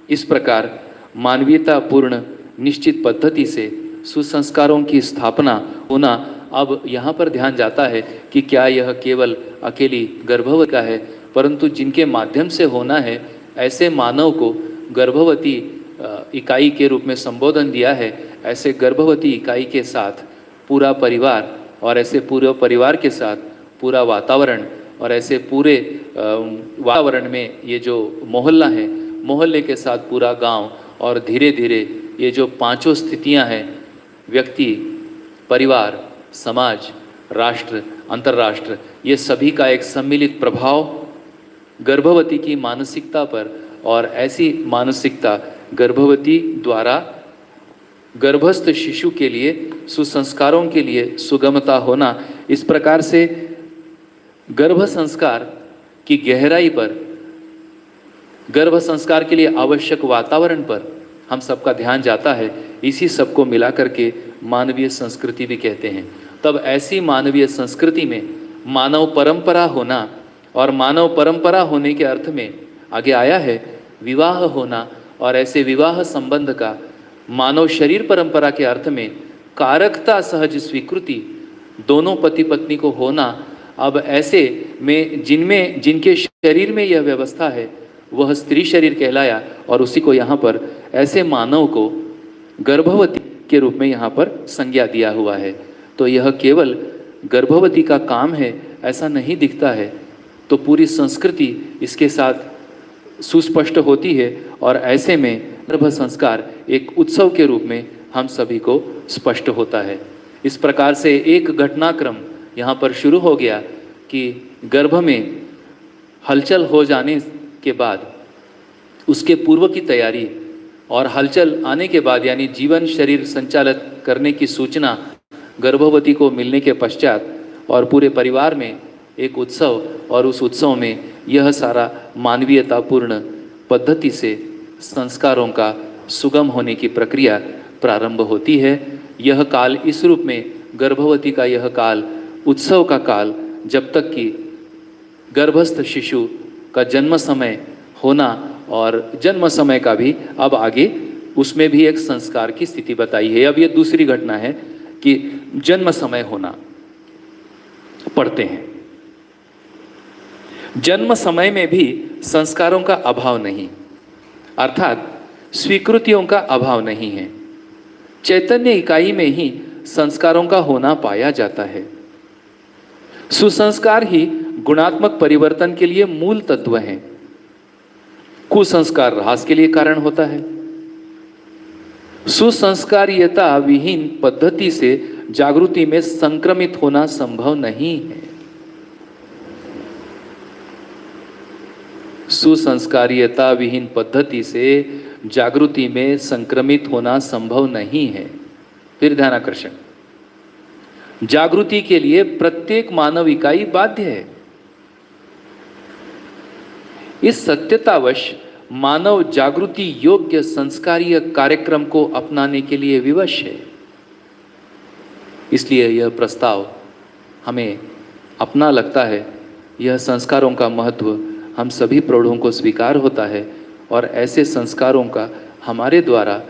इस प्रकार मानवीयतापूर्ण निश्चित पद्धति से सुसंस्कारों की स्थापना होना। अब यहाँ पर ध्यान जाता है कि क्या यह केवल अकेली गर्भवती का है, परंतु जिनके माध्यम से होना है, ऐसे मानव को गर्भवती इकाई के रूप में संबोधन दिया है। ऐसे गर्भवती इकाई के साथ पूरा परिवार और ऐसे पूरे परिवार के साथ पूरा वातावरण और ऐसे पूरे वातावरण में ये जो मोहल्ला है, मोहल्ले के साथ पूरा गांव और धीरे धीरे ये जो पांचों स्थितियां हैं, व्यक्ति, परिवार, समाज, राष्ट्र, अंतर्राष्ट्र, ये सभी का एक सम्मिलित प्रभाव गर्भवती की मानसिकता पर, और ऐसी मानसिकता गर्भवती द्वारा गर्भस्थ शिशु के लिए सुसंस्कारों के लिए सुगमता होना। इस प्रकार से गर्भ संस्कार की गहराई पर, गर्भ संस्कार के लिए आवश्यक वातावरण पर हम सबका ध्यान जाता है। इसी सबको मिला करके मानवीय संस्कृति भी कहते हैं। तब ऐसी मानवीय संस्कृति में मानव परंपरा होना, और मानव परंपरा होने के अर्थ में आगे आया है विवाह होना, और ऐसे विवाह संबंध का मानव शरीर परंपरा के अर्थ में कारकता सहज स्वीकृति दोनों पति पत्नी को होना। अब ऐसे में जिनके शरीर में यह व्यवस्था है, वह स्त्री शरीर कहलाया, और उसी को यहाँ पर ऐसे मानव को गर्भवती के रूप में यहाँ पर संज्ञा दिया हुआ है। तो यह केवल गर्भवती का काम है ऐसा नहीं दिखता है। तो पूरी संस्कृति इसके साथ सुस्पष्ट होती है और ऐसे में गर्भ संस्कार एक उत्सव के रूप में हम सभी को स्पष्ट होता है। इस प्रकार से एक घटनाक्रम यहाँ पर शुरू हो गया कि गर्भ में हलचल हो जाने के बाद उसके पूर्व की तैयारी और हलचल आने के बाद यानी जीवन शरीर संचालित करने की सूचना गर्भवती को मिलने के पश्चात और पूरे परिवार में एक उत्सव, और उस उत्सव में यह सारा मानवीयतापूर्ण पद्धति से संस्कारों का सुगम होने की प्रक्रिया प्रारंभ होती है। यह काल इस रूप में गर्भवती का यह काल उत्सव का काल, जब तक कि गर्भस्थ शिशु का जन्म समय होना और जन्म समय का भी अब आगे उसमें भी एक संस्कार की स्थिति बताई है। अब ये दूसरी घटना है कि जन्म समय होना पढ़ते हैं। जन्म समय में भी संस्कारों का अभाव नहीं, अर्थात स्वीकृतियों का अभाव नहीं है। चैतन्य इकाई में ही संस्कारों का होना पाया जाता है। सुसंस्कार ही गुणात्मक परिवर्तन के लिए मूल तत्व हैं। कुसंस्कार ह्रास के लिए कारण होता है। सुसंस्कारियता विहीन पद्धति से जागृति में संक्रमित होना संभव नहीं है। सुसंस्कारियता विहीन पद्धति से जागृति में संक्रमित होना संभव नहीं है। फिर ध्यान आकर्षण, जागृति के लिए प्रत्येक मानव इकाई बाध्य है। इस सत्यतावश मानव जागृति योग्य संस्कारीय कार्यक्रम को अपनाने के लिए विवश है। इसलिए यह प्रस्ताव हमें अपना लगता है। यह संस्कारों का महत्व हम सभी प्रौढ़ों को स्वीकार होता है और ऐसे संस्कारों का हमारे द्वारा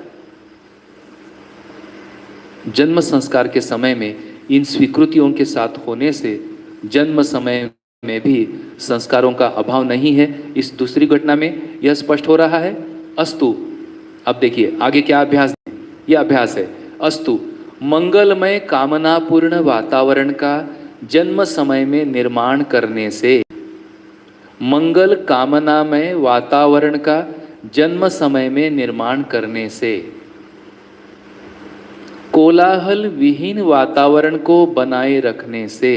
जन्म संस्कार के समय में इन स्वीकृतियों के साथ होने से जन्म समय में भी संस्कारों का अभाव नहीं है। इस दूसरी घटना में यह स्पष्ट हो रहा है। अस्तु, अब देखिए आगे क्या अभ्यास है। यह अभ्यास है, अस्तु मंगलमय कामनापूर्ण वातावरण का जन्म समय में निर्माण करने से, मंगल कामनामय वातावरण का जन्म समय में निर्माण करने से, कोलाहल विहीन वातावरण को बनाए रखने से,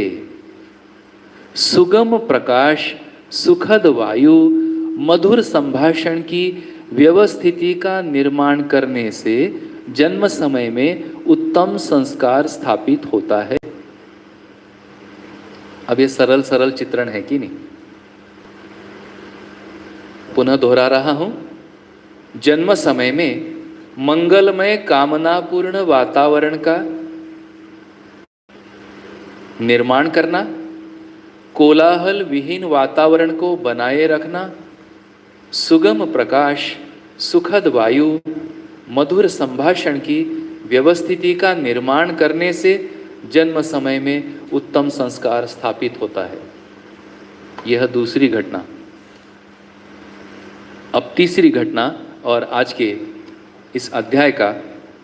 सुगम प्रकाश, सुखद वायु, मधुर संभाषण की व्यवस्थिति का निर्माण करने से जन्म समय में उत्तम संस्कार स्थापित होता है। अब ये सरल सरल चित्रण है कि नहीं? पुनः दोहरा रहा हूं, जन्म समय में मंगलमय कामनापूर्ण वातावरण का निर्माण करना, कोलाहल विहीन वातावरण को बनाए रखना, सुगम प्रकाश, सुखद वायु, मधुर संभाषण की व्यवस्थिति का निर्माण करने से जन्म समय में उत्तम संस्कार स्थापित होता है। यह दूसरी घटना। अब तीसरी घटना और आज के इस अध्याय का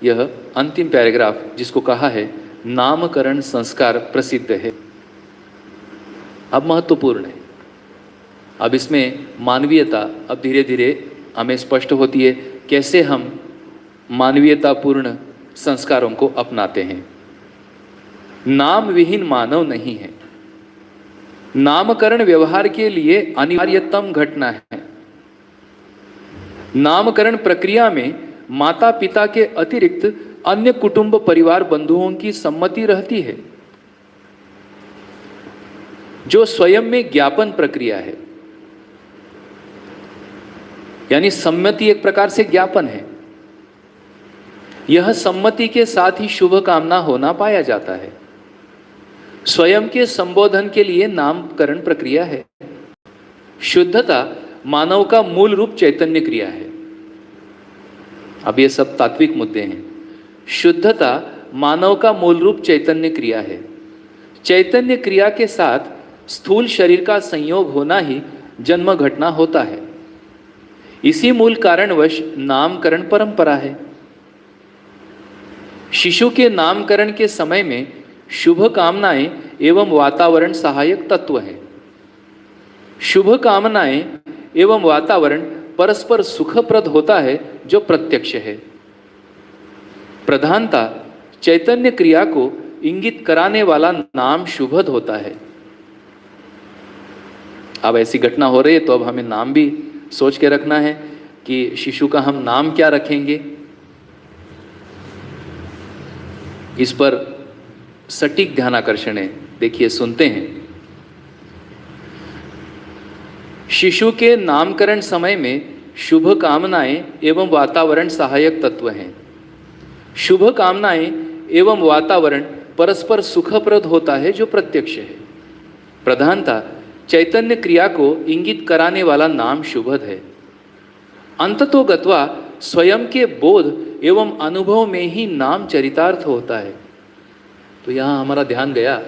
यह अंतिम पैराग्राफ, जिसको कहा है नामकरण संस्कार, प्रसिद्ध है। अब महत्वपूर्ण है। अब इसमें मानवीयता अब धीरे धीरे हमें स्पष्ट होती है, कैसे हम मानवीयतापूर्ण संस्कारों को अपनाते हैं। नाम विहीन मानव नहीं है। नामकरण व्यवहार के लिए अनिवार्यतम घटना है। नामकरण प्रक्रिया में माता पिता के अतिरिक्त अन्य कुटुंब परिवार बंधुओं की सम्मति रहती है, जो स्वयं में ज्ञापन प्रक्रिया है। यानी सम्मति एक प्रकार से ज्ञापन है। यह सम्मति के साथ ही शुभ कामना होना पाया जाता है। स्वयं के संबोधन के लिए नामकरण प्रक्रिया है। शुद्धता मानव का मूल रूप चैतन्य क्रिया है। अब ये सब तात्विक मुद्दे हैं। शुद्धता मानव का मूल रूप चैतन्य क्रिया है। चैतन्य क्रिया के साथ स्थूल शरीर का संयोग होना ही जन्म घटना होता है। इसी मूल कारणवश नामकरण परंपरा है। शिशु के नामकरण के समय में शुभ कामनाएं एवं वातावरण सहायक तत्व हैं। शुभ कामनाएं एवं वातावरण परस्पर सुखप्रद होता है जो प्रत्यक्ष है। प्रधानता चैतन्य क्रिया को इंगित कराने वाला नाम शुभद होता है। अब ऐसी घटना हो रही है तो अब हमें नाम भी सोच के रखना है कि शिशु का हम नाम क्या रखेंगे। इस पर सटीक ध्यानाकर्षण है, देखिए सुनते हैं। शिशु के नामकरण समय में शुभ कामनाएं एवं वातावरण सहायक तत्व हैं। शुभ कामनाएं एवं वातावरण परस्पर सुखप्रद होता है जो प्रत्यक्ष है। प्रधानता चैतन्य क्रिया को इंगित कराने वाला नाम शुभद है। अंततो गत्वा स्वयं के बोध एवं अनुभव में ही नाम चरितार्थ होता है। तो यहाँ हमारा ध्यान गया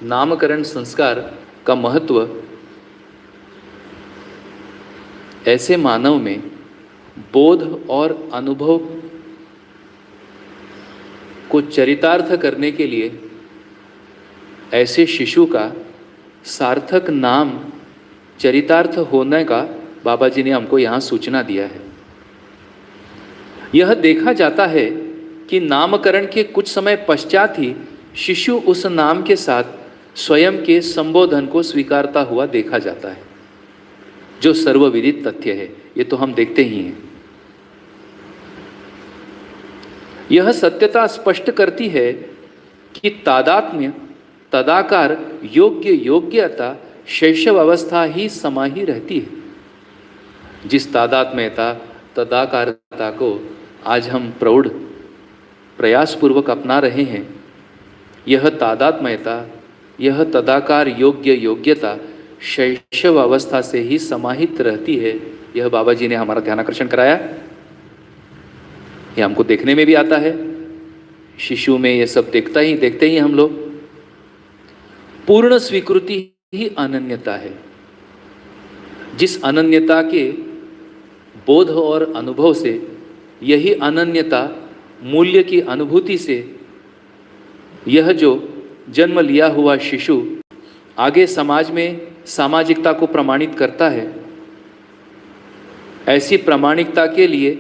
नामकरण संस्कार का महत्व। ऐसे मानव में बोध और अनुभव को चरितार्थ करने के लिए ऐसे शिशु का सार्थक नाम चरितार्थ होने का बाबा जी ने हमको यहाँ सूचना दिया है। यह देखा जाता है कि नामकरण के कुछ समय पश्चात ही शिशु उस नाम के साथ स्वयं के संबोधन को स्वीकारता हुआ देखा जाता है, जो सर्वविदित तथ्य है। ये तो हम देखते ही हैं। यह सत्यता स्पष्ट करती है कि तादात्म्य तदाकार योग्य योग्यता शैशव अवस्था ही समाही रहती है। जिस तादात्म्यता तदाकारता को आज हम प्रौढ़ प्रयासपूर्वक अपना रहे हैं, यह तादात्म्यता, यह तदाकार योग्य योग्यता शैशव अवस्था से ही समाहित रहती है। यह बाबा जी ने हमारा ध्यानाकर्षण कराया। यह हमको देखने में भी आता है। शिशु में ये सब देखते ही हम लोग। पूर्ण स्वीकृति ही अनन्यता है। जिस अनन्यता के बोध और अनुभव से, यही अनन्यता मूल्य की अनुभूति से यह जो जन्म लिया हुआ शिशु आगे समाज में सामाजिकता को प्रमाणित करता है। ऐसी प्रामाणिकता के लिए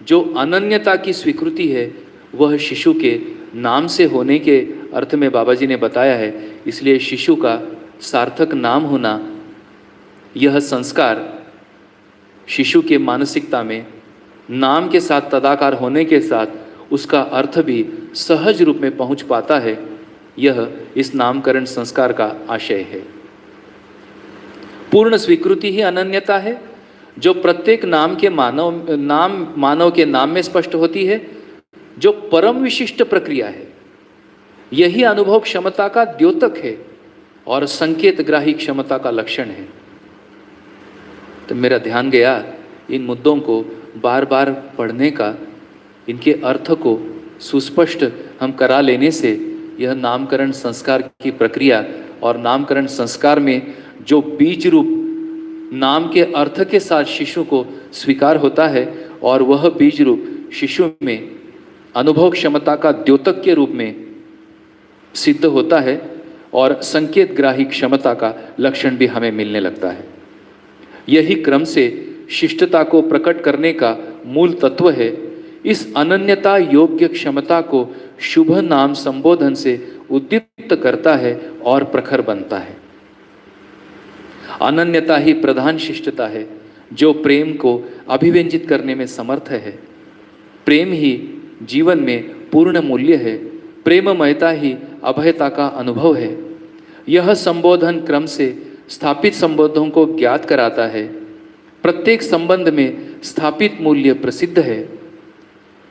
जो अनन्यता की स्वीकृति है, वह शिशु के नाम से होने के अर्थ में बाबा जी ने बताया है। इसलिए शिशु का सार्थक नाम होना, यह संस्कार शिशु के मानसिकता में नाम के साथ तदाकार होने के साथ उसका अर्थ भी सहज रूप में पहुंच पाता है। यह इस नामकरण संस्कार का आशय है। पूर्ण स्वीकृति ही अनन्यता है, जो प्रत्येक नाम के नाम में स्पष्ट होती है, जो परम विशिष्ट प्रक्रिया है। यही अनुभव क्षमता का द्योतक है और संकेत ग्राही क्षमता का लक्षण है। तो मेरा ध्यान गया इन मुद्दों को बार बार पढ़ने का, इनके अर्थ को सुस्पष्ट हम करा लेने से यह नामकरण संस्कार की प्रक्रिया और नामकरण संस्कार में जो बीज रूप नाम के अर्थ के साथ शिशु को स्वीकार होता है, और वह बीज रूप शिशु में अनुभव क्षमता का द्योतक के रूप में सिद्ध होता है और संकेत ग्राही क्षमता का लक्षण भी हमें मिलने लगता है। यही क्रम से शिष्टता को प्रकट करने का मूल तत्व है। इस अनन्यता योग्य क्षमता को शुभ नाम संबोधन से उद्दीप्त करता है और प्रखर बनता है। अनन्यता ही प्रधान शिष्टता है, जो प्रेम को अभिव्यंजित करने में समर्थ है। प्रेम ही जीवन में पूर्ण मूल्य है। प्रेममयता ही अभयता का अनुभव है। यह संबोधन क्रम से स्थापित संबोधों को ज्ञात कराता है। प्रत्येक संबंध में स्थापित मूल्य प्रसिद्ध है।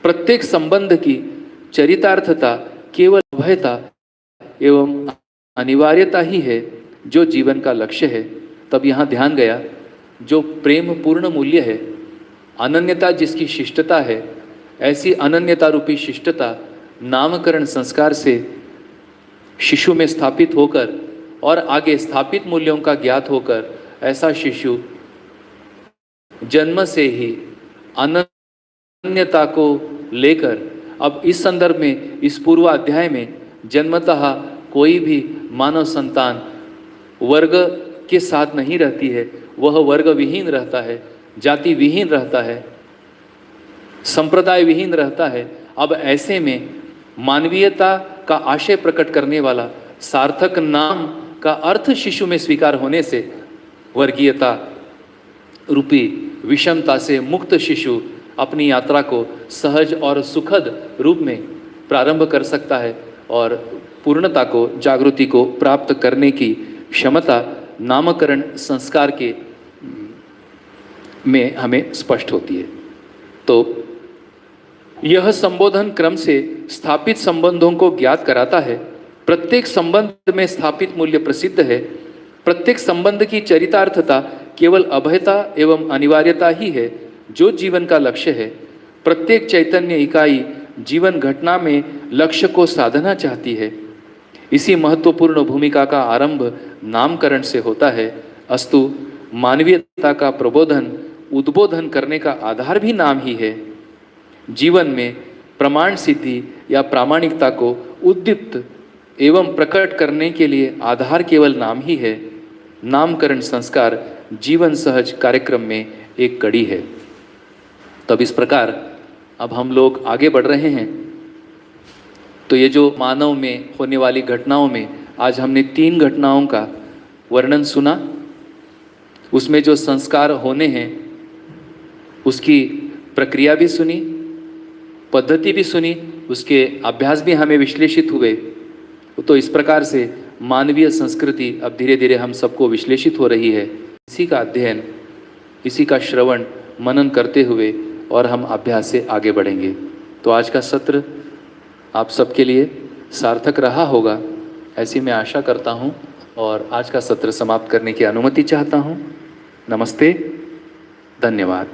प्रत्येक संबंध की चरितार्थता केवल अभयता एवं अनिवार्यता ही है, जो जीवन का लक्ष्य है। तब यहाँ ध्यान गया, जो प्रेम पूर्ण मूल्य है, अनन्यता जिसकी शिष्टता है, ऐसी अनन्यता रूपी शिष्टता नामकरण संस्कार से शिशु में स्थापित होकर और आगे स्थापित मूल्यों का ज्ञात होकर ऐसा शिशु जन्म से ही अनन्यता को लेकर, अब इस संदर्भ में इस पूर्व अध्याय में जन्मतः कोई भी मानव संतान वर्ग के साथ नहीं रहती है, वह वर्ग विहीन रहता है, जाति विहीन रहता है, संप्रदाय विहीन रहता है। अब ऐसे में मानवीयता का आशय प्रकट करने वाला सार्थक नाम का अर्थ शिशु में स्वीकार होने से वर्गीयता रूपी विषमता से मुक्त शिशु अपनी यात्रा को सहज और सुखद रूप में प्रारंभ कर सकता है और पूर्णता को, जागृति को प्राप्त करने की क्षमता नामकरण संस्कार के में हमें स्पष्ट होती है। तो यह संबोधन क्रम से स्थापित संबंधों को ज्ञात कराता है। प्रत्येक संबंध में स्थापित मूल्य प्रसिद्ध है। प्रत्येक संबंध की चरितार्थता केवल अभयता एवं अनिवार्यता ही है जो जीवन का लक्ष्य है। प्रत्येक चैतन्य इकाई जीवन घटना में लक्ष्य को साधना चाहती है। इसी महत्वपूर्ण भूमिका का आरंभ नामकरण से होता है। अस्तु मानवीयता का प्रबोधन, उद्बोधन करने का आधार भी नाम ही है। जीवन में प्रमाण सिद्धि या प्रामाणिकता को उद्दीप्त एवं प्रकट करने के लिए आधार केवल नाम ही है। नामकरण संस्कार जीवन सहज कार्यक्रम में एक कड़ी है। तब इस प्रकार अब हम लोग आगे बढ़ रहे हैं। तो ये जो मानव में होने वाली घटनाओं में आज हमने 3 घटनाओं का वर्णन सुना। उसमें जो संस्कार होने हैं उसकी प्रक्रिया भी सुनी, पद्धति भी सुनी, उसके अभ्यास भी हमें विश्लेषित हुए। तो इस प्रकार से मानवीय संस्कृति अब धीरे धीरे हम सबको विश्लेषित हो रही है। इसी का अध्ययन, इसी का श्रवण मनन करते हुए और हम अभ्यास से आगे बढ़ेंगे। तो आज का सत्र आप सबके लिए सार्थक रहा होगा ऐसी मैं आशा करता हूँ और आज का सत्र समाप्त करने की अनुमति चाहता हूँ। नमस्ते, धन्यवाद।